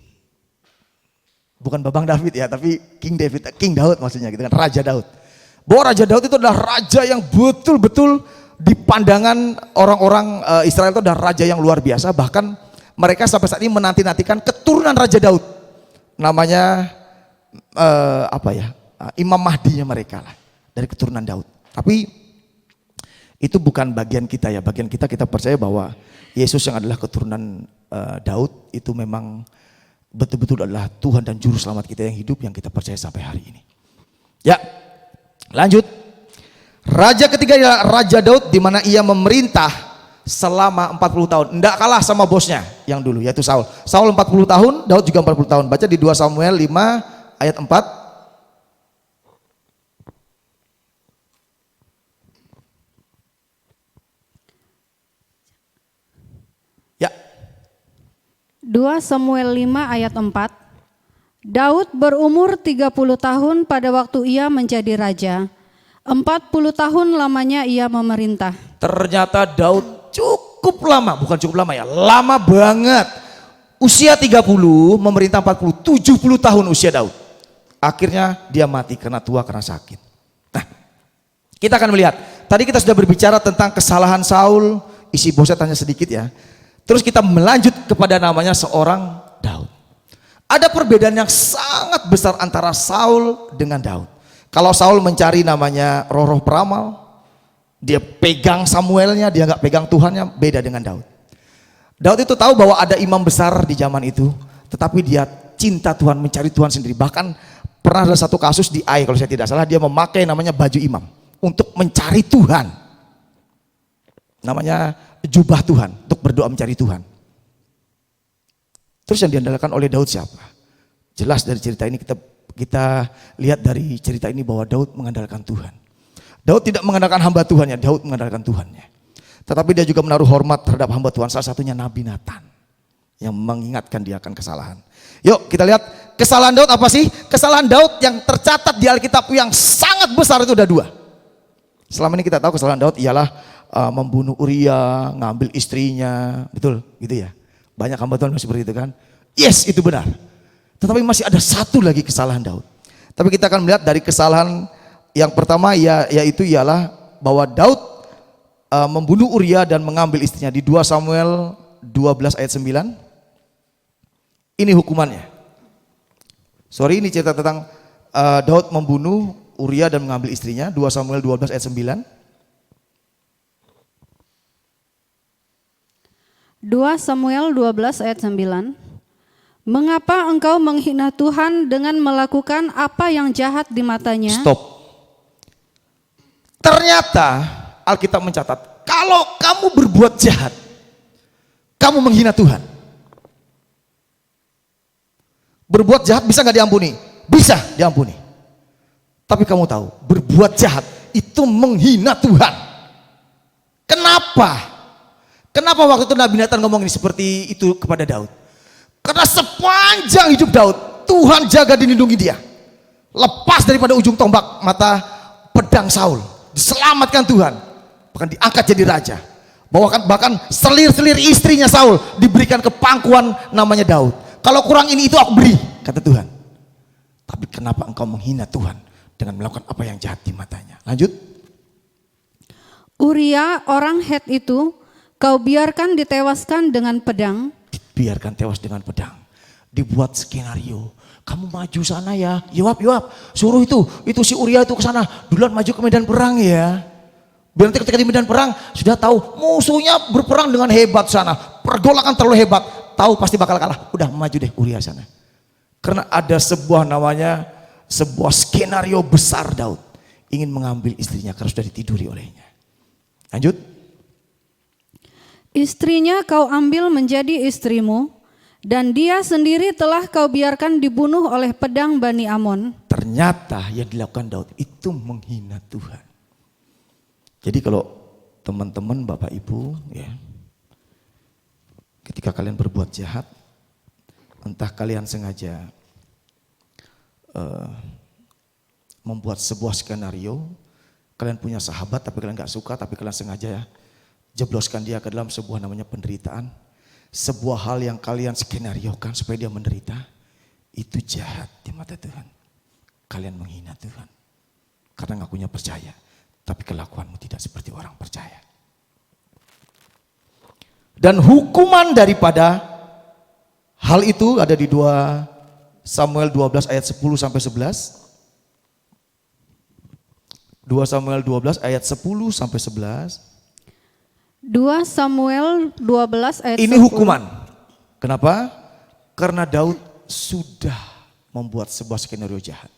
Bukan Babang David ya, tapi King David, King Daud maksudnya gitu kan, Raja Daud. Bahwa Raja Daud itu adalah raja yang betul-betul di pandangan orang-orang Israel itu adalah raja yang luar biasa. Bahkan mereka sampai saat ini menanti-nantikan keturunan Raja Daud. Namanya Imam Mahdinya mereka lah, dari keturunan Daud. Tapi itu bukan bagian kita ya. Bagian kita percaya bahwa Yesus yang adalah keturunan Daud itu memang betul-betul adalah Tuhan dan Juru Selamat kita yang hidup, yang kita percaya sampai hari ini. Ya, lanjut. Raja ketiga adalah Raja Daud, di mana ia memerintah selama 40 tahun. Tidak kalah sama bosnya yang dulu, yaitu Saul. Saul 40 tahun, Daud juga 40 tahun. Baca di 2 Samuel 5 ayat 4. Ya. 2 Samuel 5 ayat 4. Daud berumur 30 tahun pada waktu ia menjadi raja. 40 tahun lamanya ia memerintah. Ternyata Daud cukup lama, bukan cukup lama ya, lama banget. Usia 30, memerintah 40, 70 tahun usia Daud. Akhirnya dia mati karena tua, karena sakit. Nah, kita akan melihat. Tadi kita sudah berbicara tentang kesalahan Saul, Isi-Boset hanya sedikit ya. Terus kita melanjut kepada namanya seorang Daud. Ada perbedaan yang sangat besar antara Saul dengan Daud. Kalau Saul mencari namanya roh-roh peramal, dia pegang Samuelnya, dia nggak pegang Tuhannya, beda dengan Daud. Daud itu tahu bahwa ada imam besar di zaman itu, tetapi dia cinta Tuhan, mencari Tuhan sendiri. Bahkan pernah ada satu kasus di Ai, kalau saya tidak salah, dia memakai namanya baju imam untuk mencari Tuhan. Namanya jubah Tuhan, untuk berdoa mencari Tuhan. Terus yang diandalkan oleh Daud siapa? Jelas dari cerita ini kita lihat dari cerita ini bahwa Daud mengandalkan Tuhan. Daud tidak mengandalkan hamba Tuhannya, Daud mengandalkan Tuhannya. Tetapi dia juga menaruh hormat terhadap hamba Tuhan, salah satunya Nabi Nathan, yang mengingatkan dia akan kesalahan. Yuk kita lihat kesalahan Daud apa sih? Kesalahan Daud yang tercatat di Alkitab yang sangat besar itu ada 2. Selama ini kita tahu kesalahan Daud ialah membunuh Uria, ngambil istrinya, betul gitu ya. Banyak hamba Tuhan seperti itu kan. Yes, itu benar. Tetapi masih ada satu lagi kesalahan Daud. Tapi kita akan melihat dari kesalahan yang pertama yaitu ialah bahwa Daud membunuh Uria dan mengambil istrinya di 2 Samuel 12 ayat 9. Ini hukumannya. Sorry, ini cerita tentang Daud membunuh Uria dan mengambil istrinya, 2 Samuel 12 ayat 9. 2 Samuel 12 ayat 9. Mengapa engkau menghina Tuhan dengan melakukan apa yang jahat di matanya? Stop. Ternyata Alkitab mencatat, kalau kamu berbuat jahat, kamu menghina Tuhan. Berbuat jahat bisa nggak diampuni? Bisa diampuni. Tapi kamu tahu, berbuat jahat itu menghina Tuhan. Kenapa? Kenapa waktu itu Nabi Nathan ngomong ini seperti itu kepada Daud? Karena sepanjang hidup Daud, Tuhan jaga dan lindungi dia. Lepas daripada ujung tombak mata pedang Saul, diselamatkan Tuhan, bahkan diangkat jadi raja. Bahkan selir-selir istrinya Saul diberikan ke pangkuan namanya Daud. Kalau kurang ini itu aku beri, kata Tuhan. Tapi kenapa engkau menghina Tuhan dengan melakukan apa yang jahat di matanya? Lanjut. Uria orang Het itu kau biarkan ditewaskan dengan pedang. Biarkan tewas dengan pedang. Dibuat skenario. Kamu maju sana ya. Yoab, suruh itu si Uria itu ke sana. Duluan maju ke medan perang ya. Biar nanti ketika di medan perang sudah tahu musuhnya berperang dengan hebat sana. Pergolakan terlalu hebat. Tahu pasti bakal kalah. Udah maju deh Uria sana. Karena ada sebuah namanya, sebuah skenario besar Daud. Ingin mengambil istrinya karena sudah ditiduri olehnya. Lanjut. Istrinya kau ambil menjadi istrimu, dan dia sendiri telah kau biarkan dibunuh oleh pedang Bani Amon. Ternyata yang dilakukan Daud itu menghina Tuhan. Jadi kalau teman-teman Bapak Ibu ya, ketika kalian berbuat jahat, entah kalian sengaja membuat sebuah skenario, kalian punya sahabat tapi kalian gak suka, tapi kalian sengaja ya jebloskan dia ke dalam sebuah namanya penderitaan, sebuah hal yang kalian skenariokan supaya dia menderita, itu jahat di mata Tuhan. Kalian menghina Tuhan karena ngakunya percaya, tapi kelakuanmu tidak seperti orang percaya. Dan hukuman daripada hal itu ada di 2 Samuel 12 ayat 10 sampai 11. 2 Samuel 12 ayat 10 sampai 11. 2 Samuel 12 ayat 10. Ini hukuman. Kenapa? Karena Daud sudah membuat sebuah skenario jahat.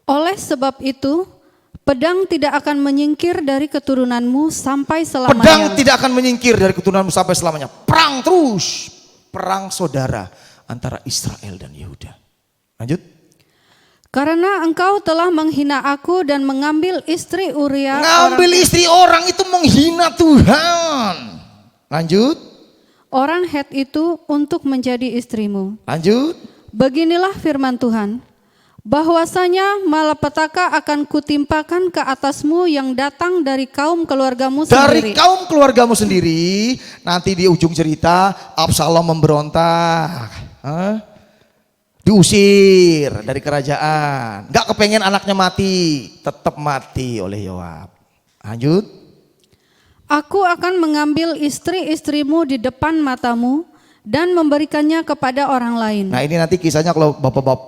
Oleh sebab itu, pedang tidak akan menyingkir dari keturunanmu sampai selamanya. Pedang tidak akan menyingkir dari keturunanmu sampai selamanya. Perang terus. Perang saudara antara Israel dan Yehuda. Lanjut. Karena engkau telah menghina aku dan mengambil istri Uria. Ngambil istri orang itu menghina Tuhan. Lanjut. Orang Het itu untuk menjadi istrimu. Lanjut. Beginilah firman Tuhan. Bahwasanya malapetaka akan kutimpakan ke atasmu yang datang dari kaum keluargamu Dari sendiri. kaum keluargamu sendiri. Nanti di ujung cerita Absalom memberontak. Diusir dari kerajaan. Gak kepengen anaknya mati. Tetap mati oleh Yoab. Lanjut. Aku akan mengambil istri-istrimu di depan matamu dan memberikannya kepada orang lain. Nah ini nanti kisahnya kalau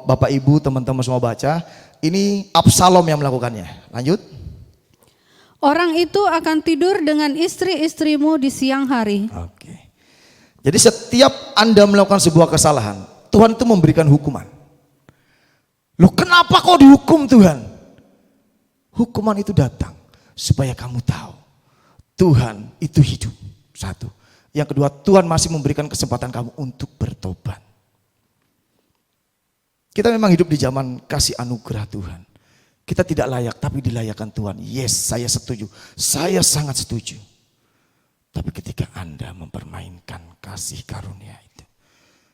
bapak ibu teman-teman semua baca. Ini Absalom yang melakukannya. Lanjut. Orang itu akan tidur dengan istri-istrimu di siang hari. Oke. Jadi setiap Anda melakukan sebuah kesalahan, Tuhan itu memberikan hukuman. Loh kenapa kau dihukum Tuhan? Hukuman itu datang supaya kamu tahu Tuhan itu hidup. Satu. Yang kedua, Tuhan masih memberikan kesempatan kamu untuk bertobat. Kita memang hidup di zaman kasih anugerah Tuhan. Kita tidak layak tapi dilayakkan Tuhan. Yes, saya setuju. Saya sangat setuju. Tapi ketika Anda mempermainkan kasih karunia itu,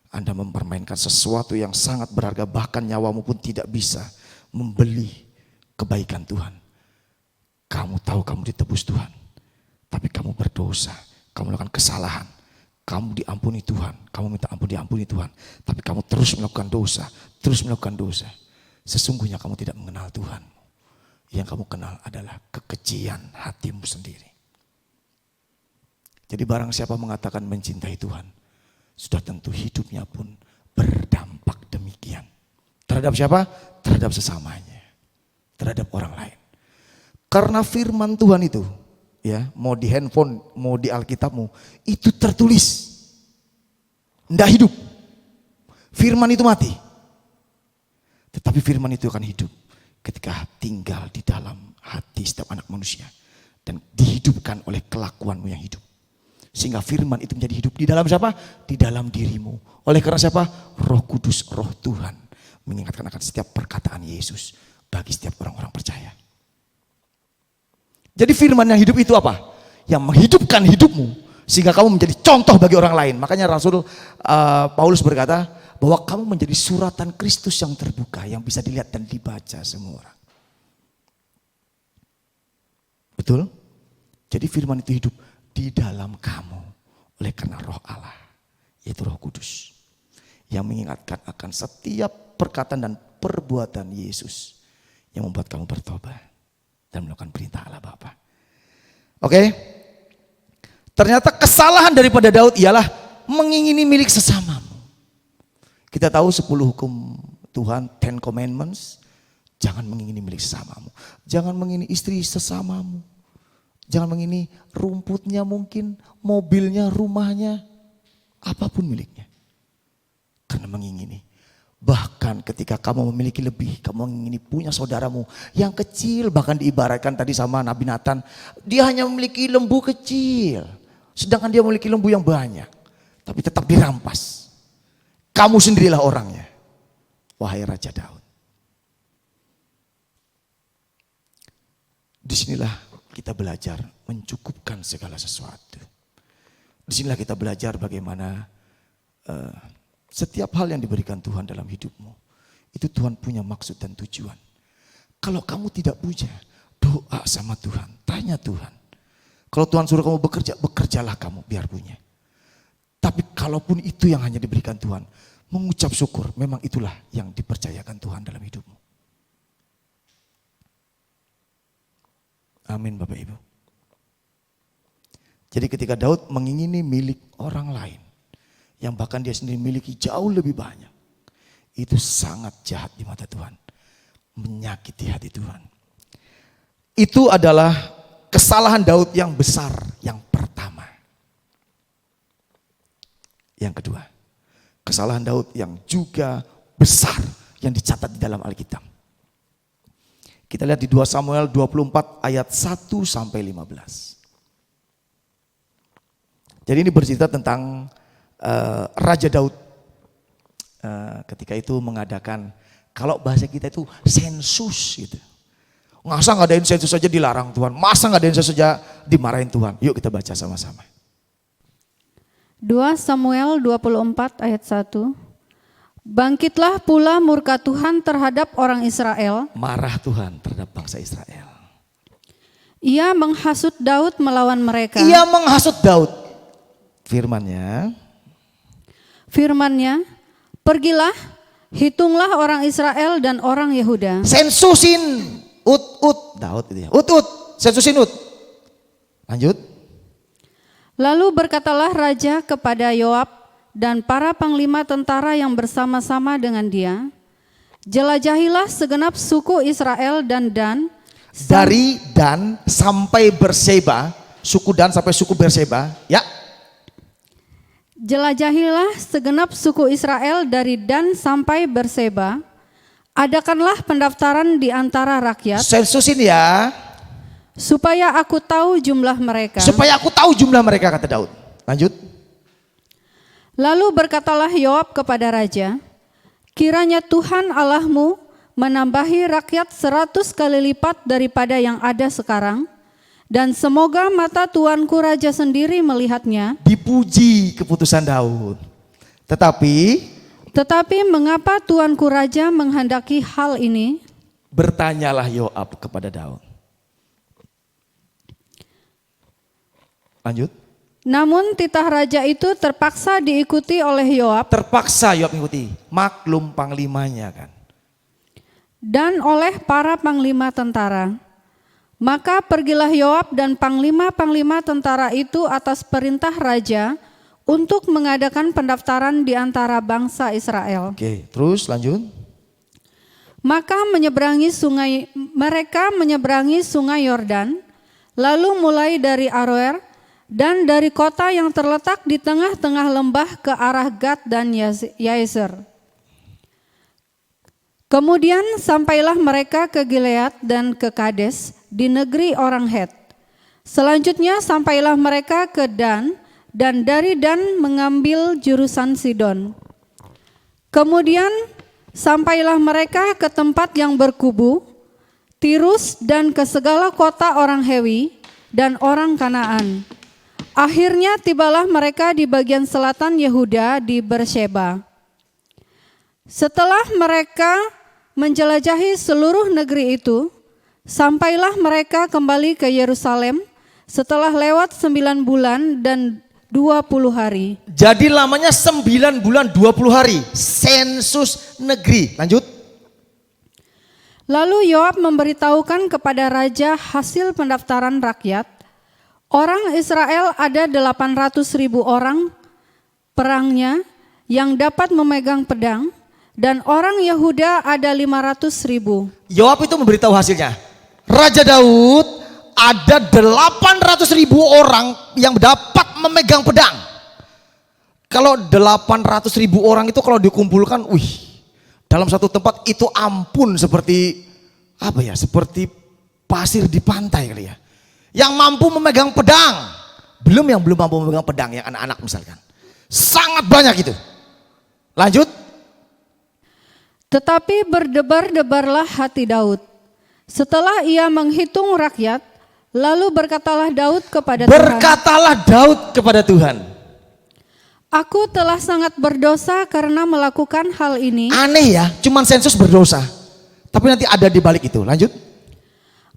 Anda mempermainkan sesuatu yang sangat berharga, bahkan nyawamu pun tidak bisa membeli kebaikan Tuhan. Kamu tahu kamu ditebus Tuhan, tapi kamu berdosa, kamu melakukan kesalahan, kamu diampuni Tuhan, kamu minta ampun diampuni Tuhan, tapi kamu terus melakukan dosa, terus melakukan dosa. Sesungguhnya kamu tidak mengenal Tuhan. yang kamu kenal adalah kekejian hatimu sendiri. Jadi barang siapa mengatakan mencintai Tuhan, sudah tentu hidupnya pun berdampak demikian. Terhadap siapa? Terhadap sesamanya, terhadap orang lain. Karena firman Tuhan itu, ya, mau di handphone, mau di Alkitabmu, itu tertulis. Tidak hidup. Firman itu mati. Tetapi firman itu akan hidup ketika tinggal di dalam hati setiap anak manusia dan dihidupkan oleh kelakuanmu yang hidup. Sehingga firman itu menjadi hidup di dalam siapa? Di dalam dirimu. Oleh karena siapa? Roh Kudus, Roh Tuhan mengingatkan akan setiap perkataan Yesus bagi setiap orang-orang percaya. Jadi firman yang hidup itu apa? Yang menghidupkan hidupmu sehingga kamu menjadi contoh bagi orang lain. Makanya Rasul Paulus berkata bahwa kamu menjadi suratan Kristus yang terbuka, yang bisa dilihat dan dibaca semua orang. Betul? Jadi firman itu hidup di dalam kamu oleh karena Roh Allah, yaitu Roh Kudus, yang mengingatkan akan setiap perkataan dan perbuatan Yesus yang membuat kamu bertobat dan melakukan perintah Allah Bapa. Oke? Ternyata kesalahan daripada Daud ialah mengingini milik sesamamu. Kita tahu 10 hukum Tuhan, 10 commandments. Jangan mengingini milik sesamamu. Jangan mengingini istri sesamamu. Jangan mengingini rumputnya mungkin, mobilnya, rumahnya, apapun miliknya. Karena mengingini. Bahkan ketika kamu memiliki lebih, kamu mengingini punya saudaramu yang kecil, bahkan diibaratkan tadi sama Nabi Nathan, dia hanya memiliki lembu kecil. Sedangkan dia memiliki lembu yang banyak. Tapi tetap dirampas. Kamu sendirilah orangnya. Wahai Raja Daud. Disinilah kita belajar mencukupkan segala sesuatu. Disinilah kita belajar bagaimana setiap hal yang diberikan Tuhan dalam hidupmu, itu Tuhan punya maksud dan tujuan. Kalau kamu tidak punya, doa sama Tuhan, tanya Tuhan. Kalau Tuhan suruh kamu bekerja, bekerjalah kamu biar punya. Tapi kalaupun itu yang hanya diberikan Tuhan, mengucap syukur, memang itulah yang dipercayakan Tuhan dalam hidupmu. Amin Bapak Ibu. Jadi ketika Daud mengingini milik orang lain, yang bahkan dia sendiri miliki jauh lebih banyak, itu sangat jahat di mata Tuhan, menyakiti hati Tuhan. Itu adalah kesalahan Daud yang besar, yang pertama. Yang kedua, kesalahan Daud yang juga besar yang dicatat di dalam Alkitab. Kita lihat di 2 Samuel 24 ayat 1 sampai 15. Jadi ini bercerita tentang Raja Daud ketika itu mengadakan, kalau bahasa kita itu sensus gitu. Masa ngadain sensus saja dilarang Tuhan, masa ngadain sensus saja dimarahin Tuhan. Yuk kita baca sama-sama. 2 Samuel 24 ayat 1. Bangkitlah pula murka Tuhan terhadap orang Israel. Marah Tuhan terhadap bangsa Israel. Ia menghasut Daud melawan mereka. Ia menghasut Daud. Firman-Nya, pergilah, hitunglah orang Israel dan orang Yehuda. Sensusin, Daud itu ya. Sensusin Lanjut. Lalu berkatalah raja kepada Yoab dan para panglima tentara yang bersama-sama dengan dia, jelajahilah segenap suku Israel dan Dan. Dari Dan sampai Berseba, suku Dan sampai suku Berseba, ya. Jelajahilah segenap suku Israel dari Dan sampai Berseba. Adakanlah pendaftaran di antara rakyat. Sensusin ya. Supaya aku tahu jumlah mereka. Supaya aku tahu jumlah mereka, kata Daud. Lanjut. Lalu berkatalah Yoab kepada raja, kiranya Tuhan Allahmu menambahi rakyat 100 kali lipat daripada yang ada sekarang. Dan semoga mata tuanku raja sendiri melihatnya. Dipuji keputusan Daud. Tetapi mengapa tuanku raja menghendaki hal ini? Bertanyalah Yoab kepada Daud. Lanjut. Namun titah raja itu terpaksa diikuti oleh Yoab. Terpaksa Yoab mengikuti, maklum panglimanya kan. dan oleh para panglima tentara. Maka pergilah Yoab dan panglima-panglima tentara itu atas perintah raja untuk mengadakan pendaftaran di antara bangsa Israel. Oke, terus lanjut. Maka mereka menyeberangi sungai Yordan, lalu mulai dari Aroer dan dari kota yang terletak di tengah-tengah lembah ke arah Gad dan Yazer. Kemudian sampailah mereka ke Gilead dan ke Kades di negeri orang Het. Selanjutnya sampailah mereka ke Dan, dan dari Dan mengambil jurusan Sidon. Kemudian sampailah mereka ke tempat yang berkubu, Tirus, dan ke segala kota orang Hewi dan orang Kanaan. Akhirnya tibalah mereka di bagian selatan Yehuda di Beersheba. Setelah mereka menjelajahi seluruh negeri itu, sampailah mereka kembali ke Yerusalem setelah lewat 9 bulan dan 20 hari. Jadi lamanya 9 bulan 20 hari. Sensus negeri. Lanjut. Lalu Yoab memberitahukan kepada raja hasil pendaftaran rakyat. Orang Israel ada 800.000 orang perangnya yang dapat memegang pedang, dan orang Yehuda ada 500.000. Yoab itu memberitahu hasilnya. Raja Daud ada 800.000 orang yang dapat memegang pedang. Kalau 800.000 orang itu kalau dikumpulkan, dalam satu tempat itu ampun seperti apa ya? Seperti pasir di pantai kali ya. Yang mampu memegang pedang, belum yang belum mampu memegang pedang, yang anak-anak misalkan. Sangat banyak itu. Lanjut. Tetapi berdebar-debarlah hati Daud. Setelah ia menghitung rakyat, lalu berkatalah Daud kepada Tuhan. Berkatalah Daud kepada Tuhan. Aku telah sangat berdosa karena melakukan hal ini. Aneh ya, cuman sensus berdosa. Tapi nanti ada di balik itu. Lanjut.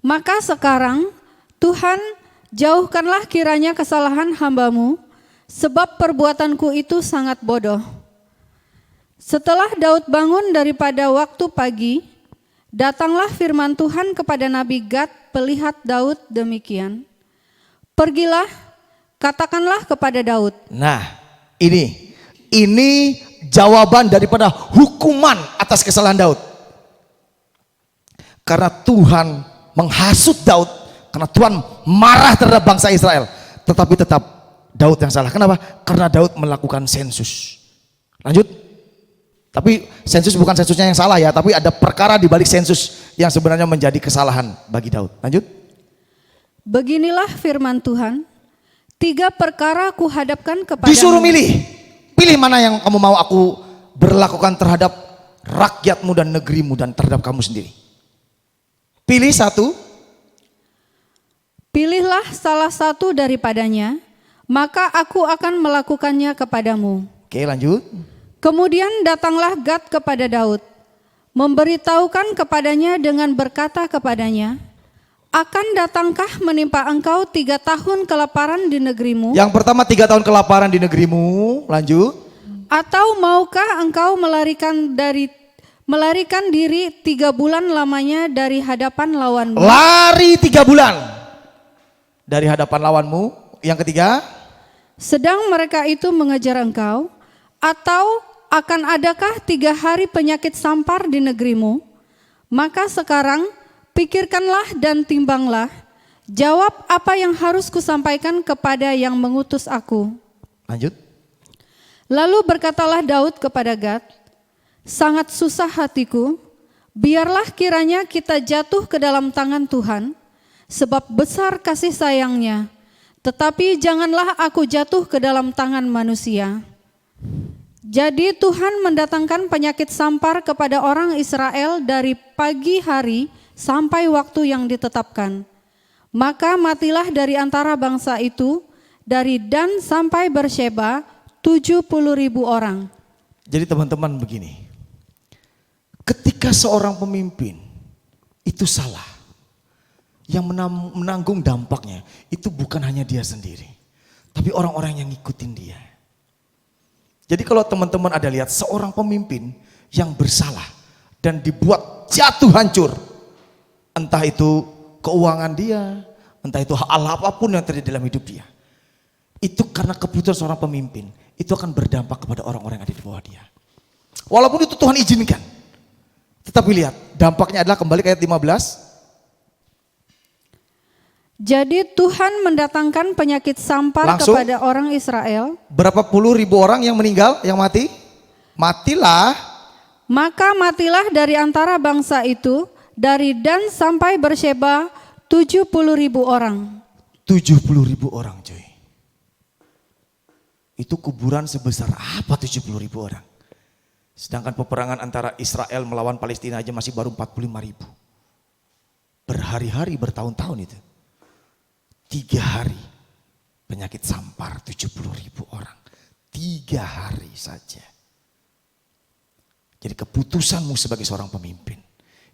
Maka sekarang Tuhan, jauhkanlah kiranya kesalahan hamba-Mu, sebab perbuatanku itu sangat bodoh. Setelah Daud bangun daripada waktu pagi, datanglah firman Tuhan kepada Nabi Gad pelihat Daud demikian. Pergilah, katakanlah kepada Daud. Nah, ini jawaban daripada hukuman atas kesalahan Daud. Karena Tuhan menghasut Daud, karena Tuhan marah terhadap bangsa Israel. Tetapi tetap Daud yang salah. Kenapa? Karena Daud melakukan sensus. Lanjut. Tapi sensus bukan sensusnya yang salah ya, tapi ada perkara di balik sensus yang sebenarnya menjadi kesalahan bagi Daud. Lanjut. Beginilah firman Tuhan, 3 perkara kuhadapkan kepadamu. Disuruh milih. Pilih mana yang kamu mau aku berlakukan terhadap rakyatmu dan negerimu dan terhadap kamu sendiri. Pilih satu. Pilihlah salah satu daripadanya, maka aku akan melakukannya kepadamu. Oke, lanjut. Kemudian datanglah Gad kepada Daud, memberitahukan kepadanya dengan berkata kepadanya, akan datangkah menimpa engkau 3 tahun kelaparan di negerimu? Yang pertama 3 tahun kelaparan di negerimu. Lanjut. Atau maukah engkau melarikan diri 3 bulan lamanya dari hadapan lawanmu? Lari 3 bulan dari hadapan lawanmu. Yang ketiga, sedang mereka itu mengejar engkau, atau akan adakah 3 hari penyakit sampar di negerimu? Maka sekarang pikirkanlah dan timbanglah, jawab apa yang harus kusampaikan kepada yang mengutus aku. lanjut. Lalu berkatalah Daud kepada Gad, sangat susah hatiku, biarlah kiranya kita jatuh ke dalam tangan Tuhan, sebab besar kasih sayangnya, tetapi janganlah aku jatuh ke dalam tangan manusia. Jadi Tuhan mendatangkan penyakit sampar kepada orang Israel dari pagi hari sampai waktu yang ditetapkan. Maka matilah dari antara bangsa itu, dari Dan sampai Beersheba, 70.000 orang. Jadi teman-teman begini, ketika seorang pemimpin itu salah, yang menanggung dampaknya itu bukan hanya dia sendiri, tapi orang-orang yang ngikutin dia. Jadi kalau teman-teman ada lihat seorang pemimpin yang bersalah dan dibuat jatuh hancur. Entah itu keuangan dia, entah itu hal apapun yang terjadi dalam hidup dia. Itu karena keputusan seorang pemimpin, itu akan berdampak kepada orang-orang yang ada di bawah dia. Walaupun itu Tuhan izinkan. Tetapi lihat, dampaknya adalah kembali ke ayat 15. Jadi Tuhan mendatangkan penyakit sampar Langsung. kepada orang Israel. Berapa puluh ribu orang yang meninggal, yang mati? Matilah. Maka matilah dari antara bangsa itu, dari Dan sampai Berseba 70.000 orang. 70.000 orang coy. Itu kuburan sebesar apa 70.000 orang? Sedangkan peperangan antara Israel melawan Palestina aja masih baru 45.000. Berhari-hari, bertahun-tahun itu. 3 hari penyakit sampar 70.000 orang. 3 hari saja. Jadi keputusanmu sebagai seorang pemimpin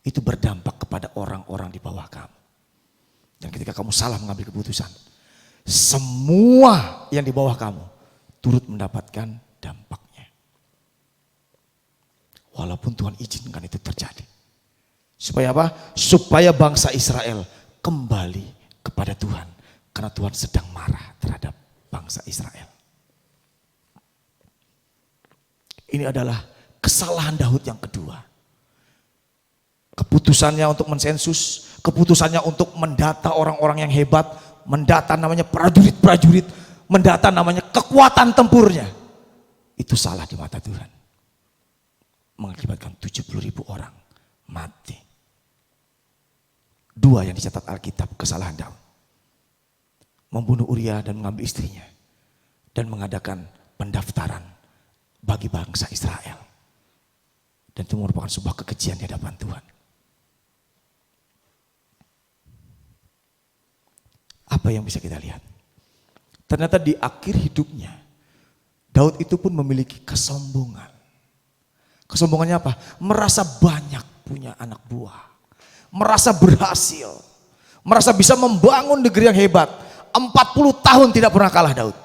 itu berdampak kepada orang-orang di bawah kamu. Dan ketika kamu salah mengambil keputusan, semua yang di bawah kamu turut mendapatkan dampaknya. Walaupun Tuhan izinkan itu terjadi. Supaya apa? Supaya bangsa Israel kembali kepada Tuhan. Karena Tuhan sedang marah terhadap bangsa Israel. Ini adalah kesalahan Daud yang kedua. Keputusannya untuk mensensus, keputusannya untuk mendata orang-orang yang hebat, mendata namanya prajurit-prajurit, mendata namanya kekuatan tempurnya. Itu salah di mata Tuhan. Mengakibatkan 70.000 orang mati. 2 yang dicatat Alkitab kesalahan Daud. Membunuh Uria dan mengambil istrinya. Dan mengadakan pendaftaran bagi bangsa Israel. Dan itu merupakan sebuah kekejian di hadapan Tuhan. Apa yang bisa kita lihat? Ternyata di akhir hidupnya, Daud itu pun memiliki kesombongan. Kesombongannya apa? Merasa banyak punya anak buah. Merasa berhasil. Merasa bisa membangun negeri yang hebat. 40 tahun tidak pernah kalah Daud.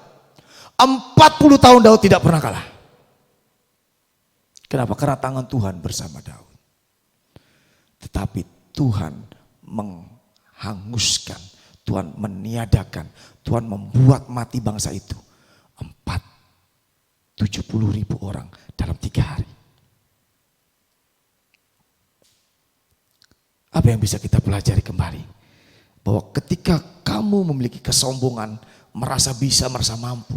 40 tahun Daud tidak pernah kalah. Kenapa? Karena tangan Tuhan bersama Daud. Tetapi Tuhan menghanguskan, Tuhan meniadakan, Tuhan membuat mati bangsa itu. 70.000 orang dalam 3 hari. Apa yang bisa kita pelajari kembali? Bahwa ketika kamu memiliki kesombongan, merasa bisa, merasa mampu,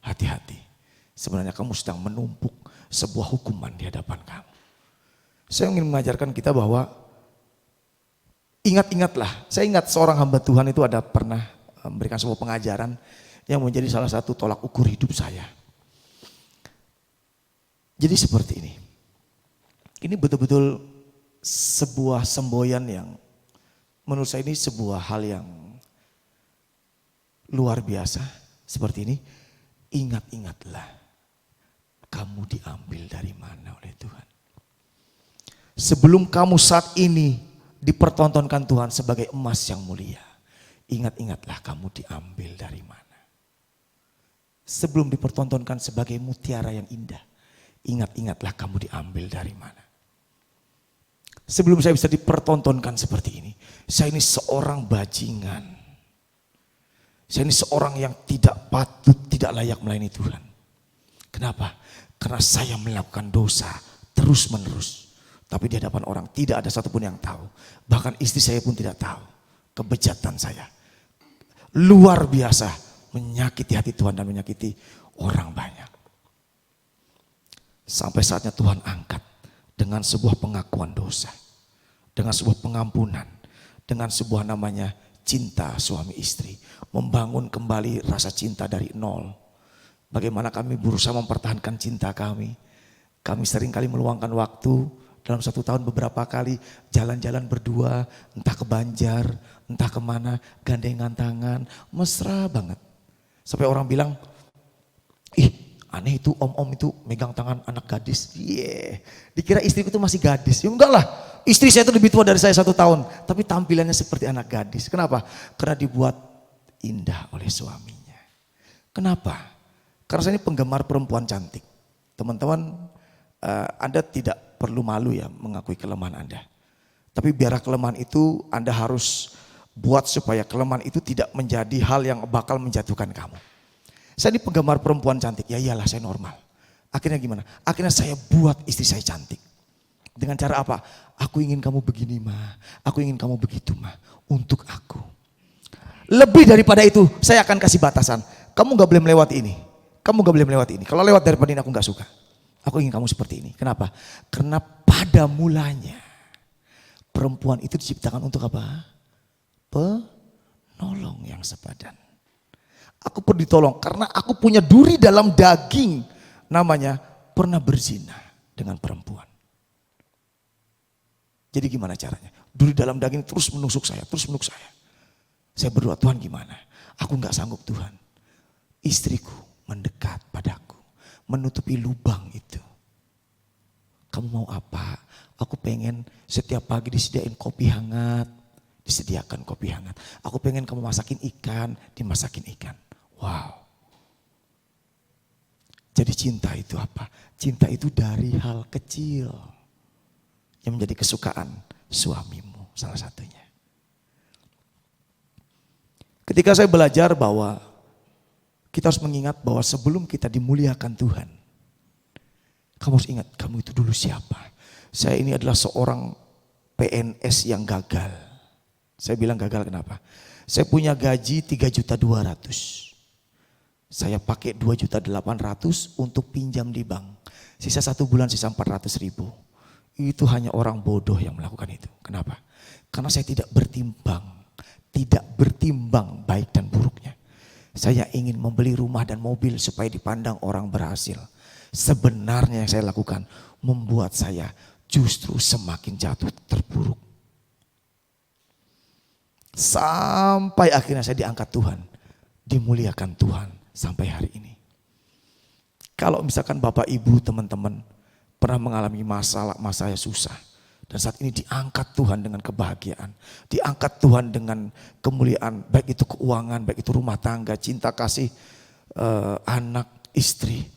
hati-hati. Sebenarnya kamu sedang menumpuk sebuah hukuman di hadapan kamu. Saya ingin mengajarkan kita bahwa ingat-ingatlah. Saya ingat seorang hamba Tuhan itu ada pernah memberikan sebuah pengajaran yang menjadi salah satu tolak ukur hidup saya. Jadi seperti ini. Ini betul-betul sebuah semboyan yang menurut saya ini sebuah hal yang luar biasa. Seperti ini. Ingat-ingatlah. Kamu diambil dari mana oleh Tuhan. Sebelum kamu saat ini dipertontonkan Tuhan sebagai emas yang mulia. Ingat-ingatlah kamu diambil dari mana. Sebelum dipertontonkan sebagai mutiara yang indah. Ingat-ingatlah kamu diambil dari mana. Sebelum saya bisa dipertontonkan seperti ini. Saya ini seorang bajingan. Saya ini seorang yang tidak patut, tidak layak melayani Tuhan. Kenapa? Karena saya melakukan dosa terus menerus. Tapi di hadapan orang tidak ada satupun yang tahu. Bahkan istri saya pun tidak tahu kebejatan saya. Luar biasa menyakiti hati Tuhan dan menyakiti orang banyak. Sampai saatnya Tuhan angkat dengan sebuah pengakuan dosa. Dengan sebuah pengampunan. Dengan sebuah namanya cinta suami istri. Membangun kembali rasa cinta dari nol. Bagaimana kami berusaha mempertahankan cinta kami. Kami seringkali meluangkan waktu dalam 1 tahun beberapa kali jalan-jalan berdua. Entah ke Banjar, entah kemana, gandengan tangan. Mesra banget. Sampai orang bilang, ih aneh itu om-om itu megang tangan anak gadis. Dikira istriku itu masih gadis. Ya enggak lah, istri saya itu lebih tua dari saya 1 tahun. Tapi tampilannya seperti anak gadis. Kenapa? Karena dibuat indah oleh suaminya. Kenapa? Karena saya ini penggemar perempuan cantik. Teman-teman, Anda tidak perlu malu ya mengakui kelemahan Anda. Tapi biarlah kelemahan itu Anda harus buat supaya kelemahan itu tidak menjadi hal yang bakal menjatuhkan kamu. Saya ini penggemar perempuan cantik, ya iyalah saya normal. Akhirnya gimana? Akhirnya saya buat istri saya cantik. Dengan cara apa? Aku ingin kamu begini mah, aku ingin kamu begitu mah, untuk aku. Lebih daripada itu saya akan kasih batasan. Kamu gak boleh melewati ini, kamu gak boleh melewati ini. Kalau lewat daripada ini aku gak suka. Aku ingin kamu seperti ini. Kenapa? Karena pada mulanya perempuan itu diciptakan untuk apa? Penolong yang sepadan. Aku perlu ditolong karena aku punya duri dalam daging. Namanya pernah berzina dengan perempuan. Jadi gimana caranya? Duri dalam daging terus menusuk saya, terus menusuk saya. Saya berdoa, Tuhan gimana? Aku gak sanggup Tuhan. Istriku mendekat padaku, menutupi lubang itu. Kamu mau apa? Aku pengen setiap pagi disediain kopi hangat. Disediakan kopi hangat. Aku pengen kamu masakin ikan, dimasakin ikan. Wow. Jadi cinta itu apa? Cinta itu dari hal kecil yang menjadi kesukaan suamimu, salah satunya. Ketika saya belajar bahwa kita harus mengingat bahwa sebelum kita dimuliakan Tuhan, kamu harus ingat kamu itu dulu siapa. Saya ini adalah seorang PNS yang gagal. Saya bilang gagal kenapa? Saya punya gaji 3.200.000. Saya pakai 2.800.000 untuk pinjam di bank. Sisa 1 bulan sisa 400.000. Itu hanya orang bodoh yang melakukan itu. Kenapa? Karena saya tidak bertimbang baik dan buruknya. Saya ingin membeli rumah dan mobil supaya dipandang orang berhasil. Sebenarnya yang saya lakukan membuat saya justru semakin jatuh terpuruk. Sampai akhirnya saya diangkat Tuhan, dimuliakan Tuhan sampai hari ini. Kalau misalkan Bapak Ibu teman-teman pernah mengalami masa yang susah. Dan saat ini diangkat Tuhan dengan kebahagiaan. Diangkat Tuhan dengan kemuliaan. Baik itu keuangan, baik itu rumah tangga, cinta kasih, anak, istri.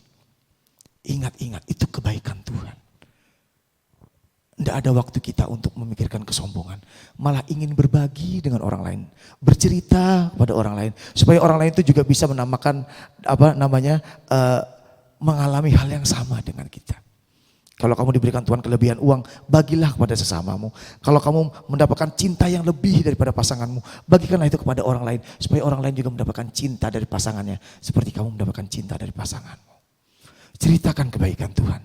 Ingat-ingat itu kebaikan Tuhan. Tidak ada waktu kita untuk memikirkan kesombongan. Malah ingin berbagi dengan orang lain. Bercerita pada orang lain. Supaya orang lain itu juga bisa menamakan mengalami hal yang sama dengan kita. Kalau kamu diberikan Tuhan kelebihan uang, bagilah kepada sesamamu. Kalau kamu mendapatkan cinta yang lebih daripada pasanganmu, bagikanlah itu kepada orang lain. Supaya orang lain juga mendapatkan cinta dari pasangannya. Seperti kamu mendapatkan cinta dari pasanganmu. Ceritakan kebaikan Tuhan.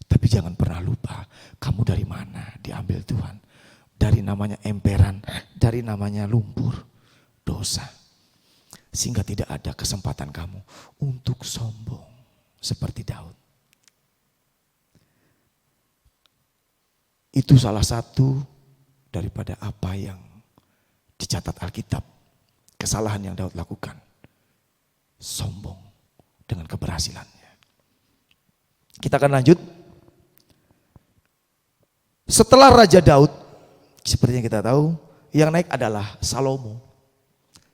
Tapi jangan pernah lupa, kamu dari mana diambil Tuhan. Dari namanya emperan, dari namanya lumpur, dosa. Sehingga tidak ada kesempatan kamu untuk sombong seperti Daud. Itu salah satu daripada apa yang dicatat Alkitab. Kesalahan yang Daud lakukan. Sombong dengan keberhasilannya. Kita akan lanjut. Setelah Raja Daud, seperti yang kita tahu, yang naik adalah Salomo.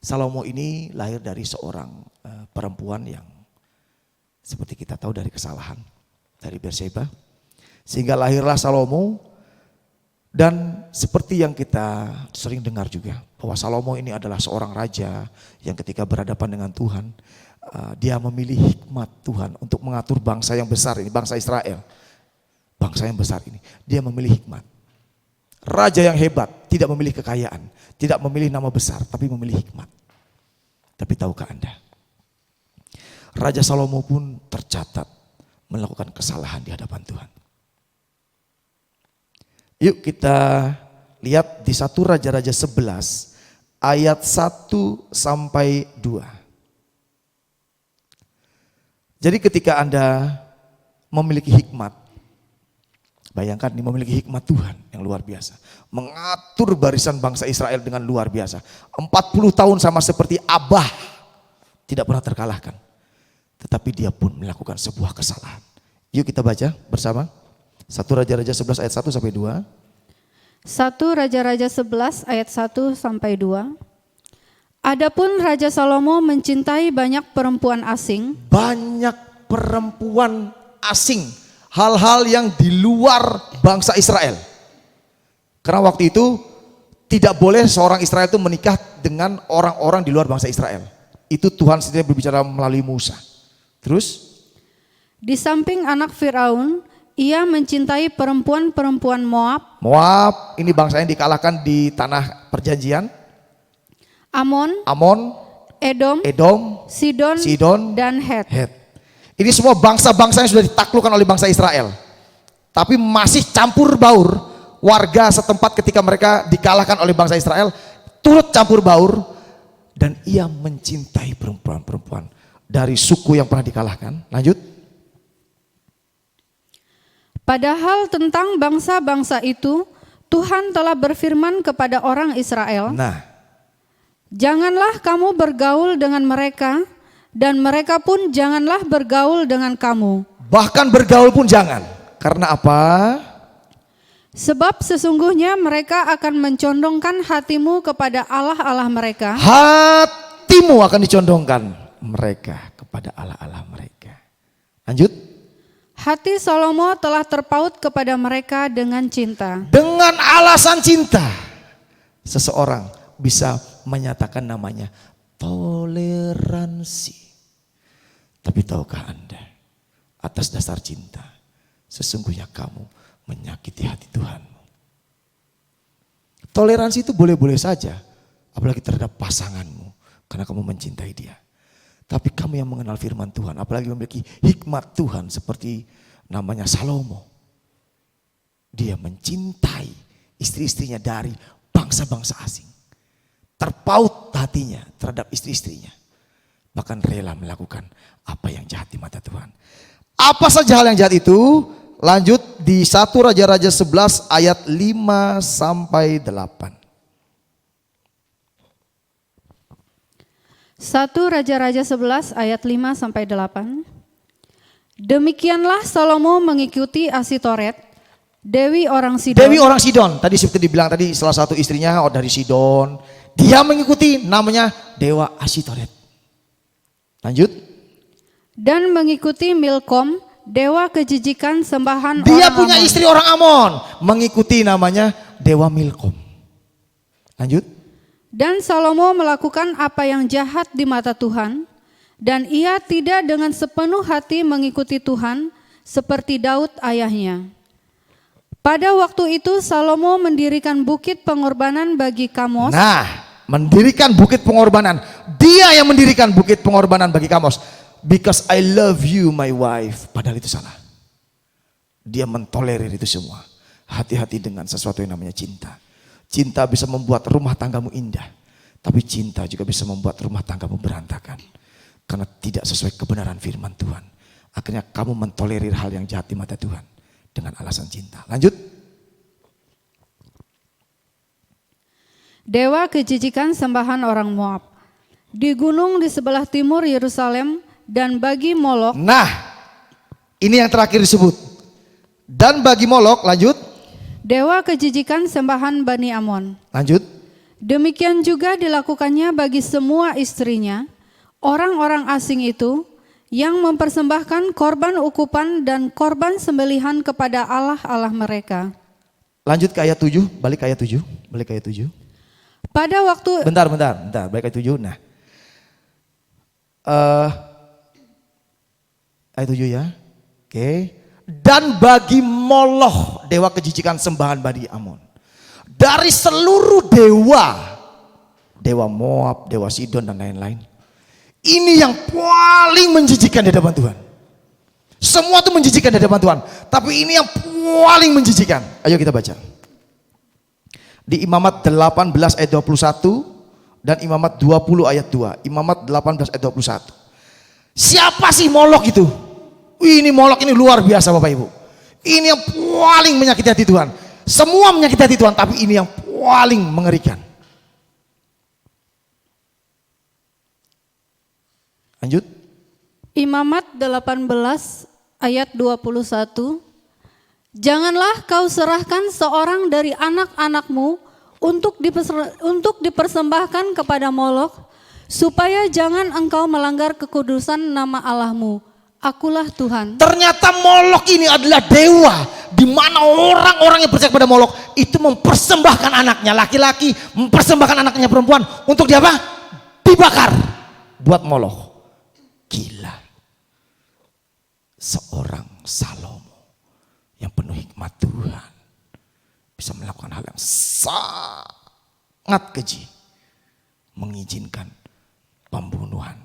Salomo ini lahir dari seorang perempuan yang seperti kita tahu dari kesalahan. Dari Berseba. Sehingga lahirlah Salomo. Dan seperti yang kita sering dengar juga, bahwa Salomo ini adalah seorang raja yang ketika berhadapan dengan Tuhan, dia memilih hikmat Tuhan untuk mengatur bangsa yang besar ini, bangsa Israel. Bangsa yang besar ini, dia memilih hikmat. Raja yang hebat, tidak memilih kekayaan, tidak memilih nama besar, tapi memilih hikmat. Tapi tahukah Anda, Raja Salomo pun tercatat melakukan kesalahan di hadapan Tuhan. Yuk kita lihat di 1 Raja-Raja 11 ayat 1 sampai 2. Jadi ketika Anda memiliki hikmat, bayangkan ini memiliki hikmat Tuhan yang luar biasa. Mengatur barisan bangsa Israel dengan luar biasa. 40 tahun sama seperti Abah, tidak pernah terkalahkan. Tetapi dia pun melakukan sebuah kesalahan. Yuk kita baca bersama. 1 Raja-Raja 11 ayat 1 sampai 2. 1 Raja-Raja 11 ayat 1 sampai 2. Adapun Raja Salomo mencintai banyak perempuan asing. Banyak perempuan asing. hal-hal yang di luar bangsa Israel. Karena waktu itu tidak boleh seorang Israel itu menikah dengan orang-orang di luar bangsa Israel. Itu Tuhan sendiri berbicara melalui Musa. Terus? Di samping anak Firaun, ia mencintai perempuan-perempuan Moab. Moab, ini bangsa yang dikalahkan di tanah perjanjian. Amon, Edom, Sidon, dan Het. Ini semua bangsa-bangsa yang sudah ditaklukkan oleh bangsa Israel. Tapi masih campur baur. Warga setempat ketika mereka dikalahkan oleh bangsa Israel turut campur baur. Dan ia mencintai perempuan-perempuan dari suku yang pernah dikalahkan. Lanjut. Padahal tentang bangsa-bangsa itu, Tuhan telah berfirman kepada orang Israel, janganlah kamu bergaul dengan mereka, dan mereka pun janganlah bergaul dengan kamu. Bahkan bergaul pun jangan. Karena apa? Sebab sesungguhnya mereka akan mencondongkan hatimu kepada Allah-Allah mereka. Hatimu akan dicondongkan mereka kepada Allah-Allah mereka. Lanjut. Hati Salomo telah terpaut kepada mereka dengan cinta. Dengan alasan cinta, seseorang bisa menyatakan namanya toleransi. Tapi tahukah Anda, atas dasar cinta, sesungguhnya kamu menyakiti hati Tuhanmu. Toleransi itu boleh-boleh saja, apalagi terhadap pasanganmu, karena kamu mencintai dia. Tapi kamu yang mengenal firman Tuhan, apalagi memiliki hikmat Tuhan seperti namanya Salomo. Dia mencintai istri-istrinya dari bangsa-bangsa asing. Terpaut hatinya terhadap istri-istrinya. Bahkan rela melakukan apa yang jahat di mata Tuhan. Apa saja hal yang jahat itu? Lanjut di 1 Raja-Raja 11 ayat 5 sampai 8. 1 Raja-Raja 11 ayat 5 sampai 8. Demikianlah Salomo mengikuti Asitoret, dewi orang Sidon. Dewi orang Sidon, tadi seperti dibilang tadi salah satu istrinya dari Sidon. Dia mengikuti namanya dewa Asitoret. Lanjut. Dan mengikuti Milkom, dewa kejijikan sembahan dia orang punya Amon. Istri orang Amon, mengikuti namanya dewa Milkom. Lanjut. Dan Salomo melakukan apa yang jahat di mata Tuhan, dan ia tidak dengan sepenuh hati mengikuti Tuhan seperti Daud ayahnya. Pada waktu itu Salomo mendirikan bukit pengorbanan bagi Kamos. Mendirikan bukit pengorbanan. Dia yang mendirikan bukit pengorbanan bagi Kamos. Because I love you my wife. Padahal itu salah. Dia mentolerir itu semua. Hati-hati dengan sesuatu yang namanya cinta. Cinta bisa membuat rumah tanggamu indah. Tapi cinta juga bisa membuat rumah tanggamu berantakan. Karena tidak sesuai kebenaran firman Tuhan. Akhirnya kamu mentolerir hal yang jahat di mata Tuhan. Dengan alasan cinta. Lanjut. Dewa kejijikan sembahan orang Moab. Di gunung di sebelah timur Yerusalem dan bagi Molok. Ini yang terakhir disebut. Dan bagi Molok, lanjut. Dewa kejijikan sembahan Bani Amon. Lanjut. Demikian juga dilakukannya bagi semua istrinya, orang-orang asing itu yang mempersembahkan korban ukupan dan korban sembelihan kepada Allah-Allah mereka. Lanjut ke ayat 7, balik ke ayat 7, balik ke ayat 7. Pada waktu Bentar, balik ke ayat 7. Ayat 7 ya. Oke. Dan bagi Moloch, dewa kejijikan sembahan Bani Amon. Dari seluruh dewa, dewa Moab, dewa Sidon dan lain-lain. Ini yang paling menjijikan di hadapan Tuhan. Semua itu menjijikan di hadapan Tuhan. Tapi ini yang paling menjijikan. Ayo kita baca. Di Imamat 18 ayat 21 dan Imamat 20 ayat 2. Imamat 18 ayat 21. Siapa sih Molok itu? Ini Molok ini luar biasa Bapak Ibu. Ini yang paling menyakiti hati Tuhan. Semua menyakiti hati Tuhan, tapi ini yang paling mengerikan. Lanjut. Imamat 18 ayat 21. Janganlah kau serahkan seorang dari anak-anakmu untuk dipersembahkan kepada Molok, supaya jangan engkau melanggar kekudusan nama Allahmu. Akulah Tuhan. Ternyata Molok ini adalah dewa, di mana orang-orang yang percaya kepada Molok itu mempersembahkan anaknya laki-laki, mempersembahkan anaknya perempuan untuk dia apa? Dibakar buat Molok. Gila. Seorang Salomo yang penuh hikmat Tuhan bisa melakukan hal yang sangat keji, mengizinkan pembunuhan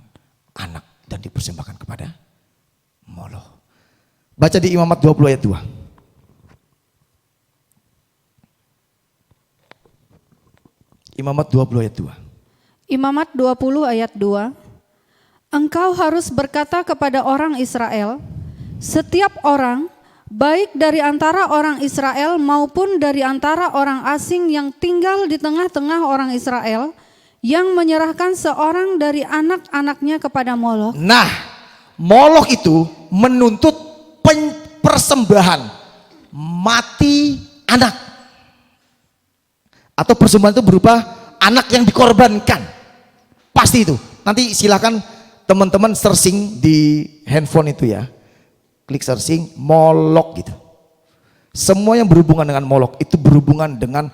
anak dan dipersembahkan kepada Molok. Baca di Imamat 20 ayat 2. Imamat 20 ayat 2. Imamat 20 ayat 2. Engkau harus berkata kepada orang Israel, setiap orang, baik dari antara orang Israel maupun dari antara orang asing yang tinggal di tengah-tengah orang Israel, yang menyerahkan seorang dari anak-anaknya kepada Molok. Nah, Molok itu menuntut persembahan mati anak. Atau persembahan itu berupa anak yang dikorbankan. Pasti itu. Nanti silakan teman-teman searching di handphone itu ya. Klik searching Molok gitu. Semua yang berhubungan dengan Molok itu berhubungan dengan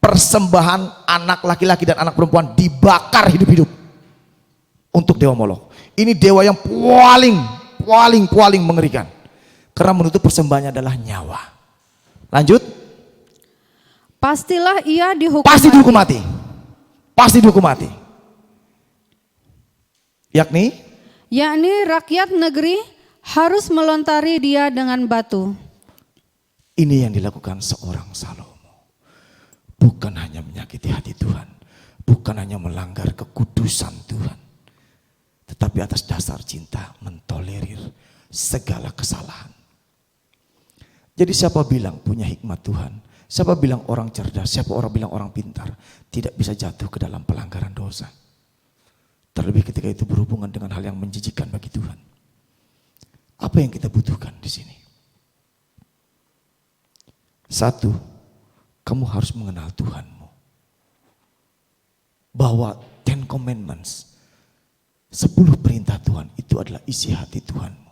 persembahan anak laki-laki dan anak perempuan dibakar hidup-hidup untuk dewa Molok. Ini dewa yang paling mengerikan. Karena menuntut persembahannya adalah nyawa. Lanjut. Pastilah ia dihukum Pasti mati. dihukum mati. Pasti dihukum mati. Yakni rakyat negeri harus melontari dia dengan batu. ini yang dilakukan seorang Salomo. Bukan hanya menyakiti hati Tuhan. Bukan hanya melanggar kekudusan Tuhan. Tetapi atas dasar cinta mentolerir segala kesalahan. Jadi siapa bilang punya hikmat Tuhan? Siapa bilang orang cerdas? Siapa orang bilang orang pintar? Tidak bisa jatuh ke dalam pelanggaran dosa. Terlebih ketika itu berhubungan dengan hal yang menjijikan bagi Tuhan. Apa yang kita butuhkan di sini? Satu, kamu harus mengenal Tuhanmu. Bahwa 10 Commandments, 10 perintah Tuhan itu adalah isi hati Tuhanmu.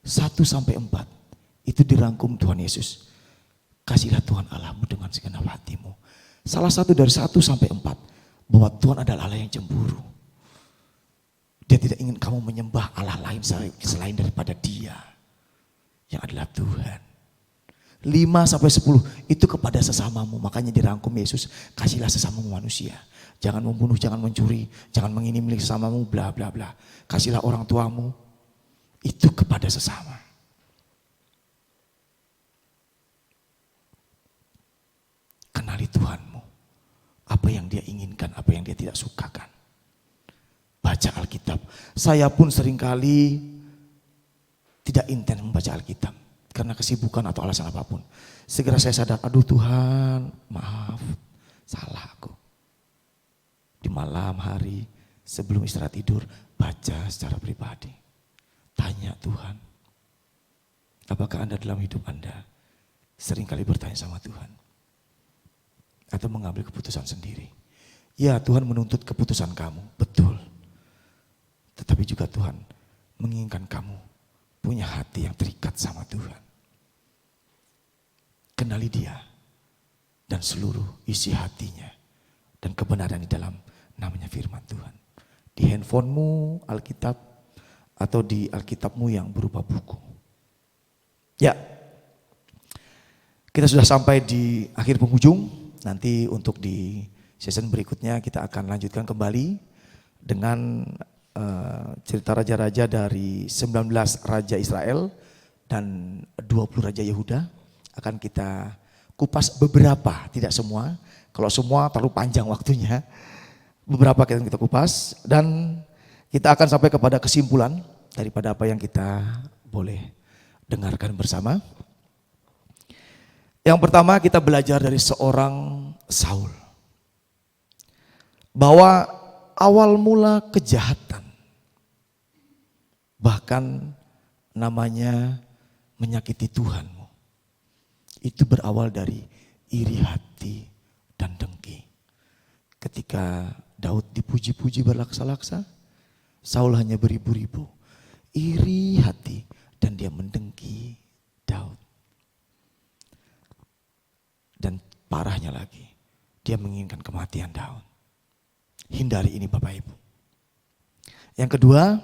1 sampai 4 itu dirangkum Tuhan Yesus. Kasihlah Tuhan Allahmu dengan segenap hatimu. Salah satu dari 1 sampai 4 bahwa Tuhan adalah Allah yang cemburu. Dia tidak ingin kamu menyembah Allah lain selain daripada Dia yang adalah Tuhan. 5 sampai 10 itu kepada sesamamu. Makanya dirangkum Yesus, kasihlah sesamamu manusia. Jangan membunuh, jangan mencuri, jangan mengingini milik sesamamu, bla bla bla. Kasihlah orang tuamu, itu kepada sesama. Kenali Tuhanmu. Apa yang Dia inginkan, apa yang Dia tidak sukakan. Baca Alkitab. Saya pun seringkali tidak intens membaca Alkitab. Karena kesibukan atau alasan apapun. Segera saya sadar, aduh Tuhan, maaf, salah aku. Di malam hari, sebelum istirahat tidur, baca secara pribadi. Tanya Tuhan, apakah Anda dalam hidup Anda seringkali bertanya sama Tuhan? Atau mengambil keputusan sendiri? Ya, Tuhan menuntut keputusan kamu, betul. Tetapi juga Tuhan menginginkan kamu punya hati yang terikat sama Tuhan. Kenali Dia dan seluruh isi hatinya dan kebenaran di dalam namanya firman Tuhan. Di handphonemu Alkitab atau di Alkitabmu yang berupa buku. Ya, kita sudah sampai di akhir penghujung. Nanti untuk di season berikutnya kita akan lanjutkan kembali dengan cerita raja-raja dari 19 raja Israel dan 20 raja Yehuda. Akan kita kupas beberapa, tidak semua. Kalau semua terlalu panjang waktunya. Beberapa kita kupas dan kita akan sampai kepada kesimpulan daripada apa yang kita boleh dengarkan bersama. Yang pertama kita belajar dari seorang Saul. Bahwa awal mula kejahatan, bahkan namanya menyakiti Tuhanmu, itu berawal dari iri hati dan dengki. Ketika Daud dipuji-puji berlaksa-laksa, Saul hanya beribu-ribu. iri hati, dan dia mendengki Daud. Dan parahnya lagi, dia menginginkan kematian Daud. Hindari ini Bapak Ibu. Yang kedua,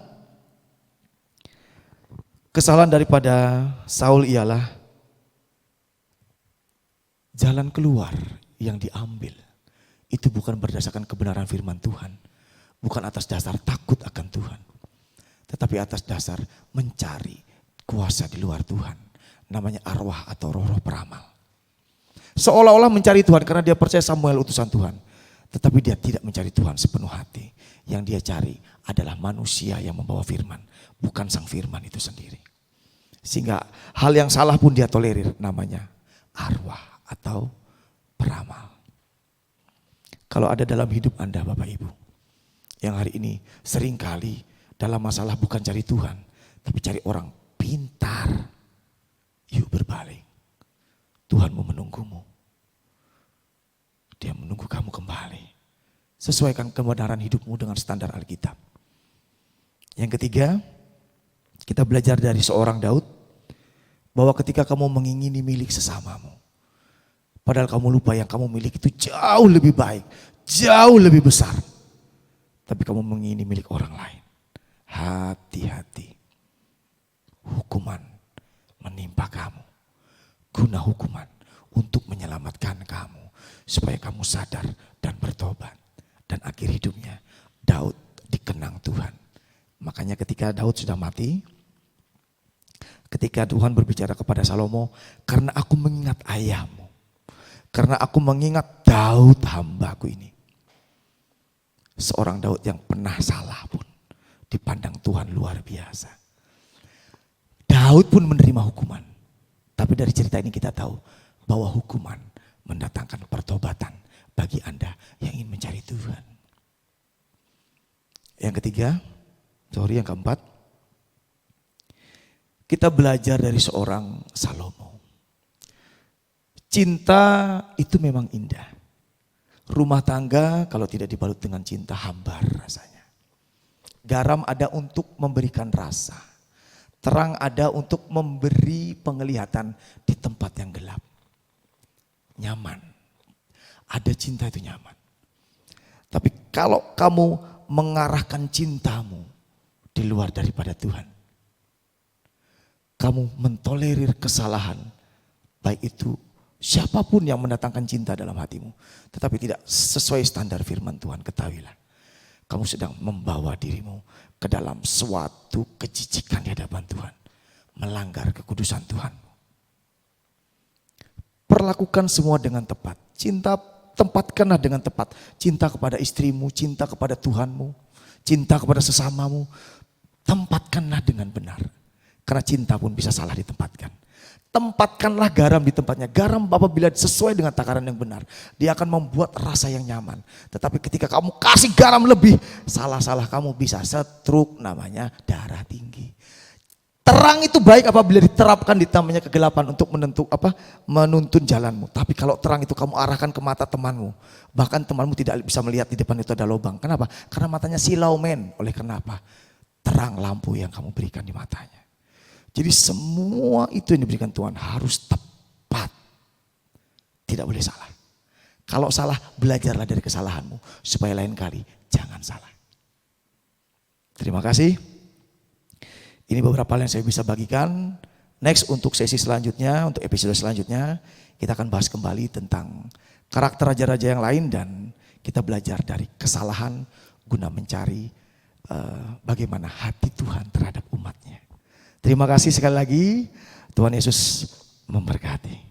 kesalahan daripada Saul ialah jalan keluar yang diambil itu bukan berdasarkan kebenaran firman Tuhan, bukan atas dasar takut akan Tuhan, tetapi atas dasar mencari kuasa di luar Tuhan, namanya arwah atau roh-roh peramal. Seolah-olah mencari Tuhan karena dia percaya Samuel utusan Tuhan, tetapi dia tidak mencari Tuhan sepenuh hati. Yang dia cari adalah manusia yang membawa firman, bukan sang firman itu sendiri. Sehingga hal yang salah pun dia tolerir, namanya arwah atau peramal. Kalau ada dalam hidup Anda Bapak Ibu, yang hari ini seringkali dalam masalah bukan cari Tuhan, tapi cari orang pintar, yuk berbalik. Tuhanmu menunggumu. Dia menunggu kamu kembali. Sesuaikan kebenaran hidupmu dengan standar Alkitab. Yang ketiga, kita belajar dari seorang Daud, bahwa ketika kamu mengingini milik sesamamu, padahal kamu lupa yang kamu miliki itu jauh lebih baik, jauh lebih besar. Tapi kamu mengingini milik orang lain. Hati-hati. Hukuman menimpa kamu. Guna hukuman untuk menyelamatkan kamu. Supaya kamu sadar dan bertobat. Dan akhir hidupnya Daud dikenang Tuhan. Makanya ketika Daud sudah mati, ketika Tuhan berbicara kepada Salomo, karena aku mengingat ayahmu, karena aku mengingat Daud hambaku ini. Seorang Daud yang pernah salah pun dipandang Tuhan luar biasa. Daud pun menerima hukuman. Tapi dari cerita ini kita tahu bahwa hukuman mendatangkan pertobatan bagi Anda yang ingin mencari Tuhan. Yang ketiga, yang keempat, kita belajar dari seorang Salomo. Cinta itu memang indah. Rumah tangga kalau tidak dibalut dengan cinta hambar rasanya. Garam ada untuk memberikan rasa. Terang ada untuk memberi penglihatan di tempat yang gelap. Nyaman. Ada cinta itu nyaman. Tapi kalau kamu mengarahkan cintamu di luar daripada Tuhan, kamu mentolerir kesalahan, baik itu siapapun yang mendatangkan cinta dalam hatimu, tetapi tidak sesuai standar firman Tuhan, ketahuilah, kamu sedang membawa dirimu ke dalam suatu kejijikan di hadapan Tuhan, melanggar kekudusan Tuhan. Perlakukan semua dengan tepat. Cinta tempatkanlah dengan tepat. Cinta kepada istrimu, cinta kepada Tuhanmu, cinta kepada sesamamu. Tempatkanlah dengan benar. Karena cinta pun bisa salah ditempatkan. Tempatkanlah garam di tempatnya. Garam apabila sesuai dengan takaran yang benar, dia akan membuat rasa yang nyaman. Tetapi ketika kamu kasih garam lebih, salah-salah kamu bisa stroke, namanya darah tinggi. Terang itu baik apabila diterapkan di namanya kegelapan untuk menuntun jalanmu. Tapi kalau terang itu kamu arahkan ke mata temanmu, bahkan temanmu tidak bisa melihat di depan itu ada lubang. Kenapa? Karena matanya silau men. Oleh kenapa? Terang lampu yang kamu berikan di matanya. Jadi semua itu yang diberikan Tuhan harus tepat. Tidak boleh salah. Kalau salah, belajarlah dari kesalahanmu supaya lain kali jangan salah. Terima kasih. Ini beberapa hal yang saya bisa bagikan. Next untuk sesi selanjutnya, untuk episode selanjutnya, kita akan bahas kembali tentang karakter raja-raja yang lain dan kita belajar dari kesalahan guna mencari bagaimana hati Tuhan terhadap umatnya. Terima kasih sekali lagi. Tuhan Yesus memberkati.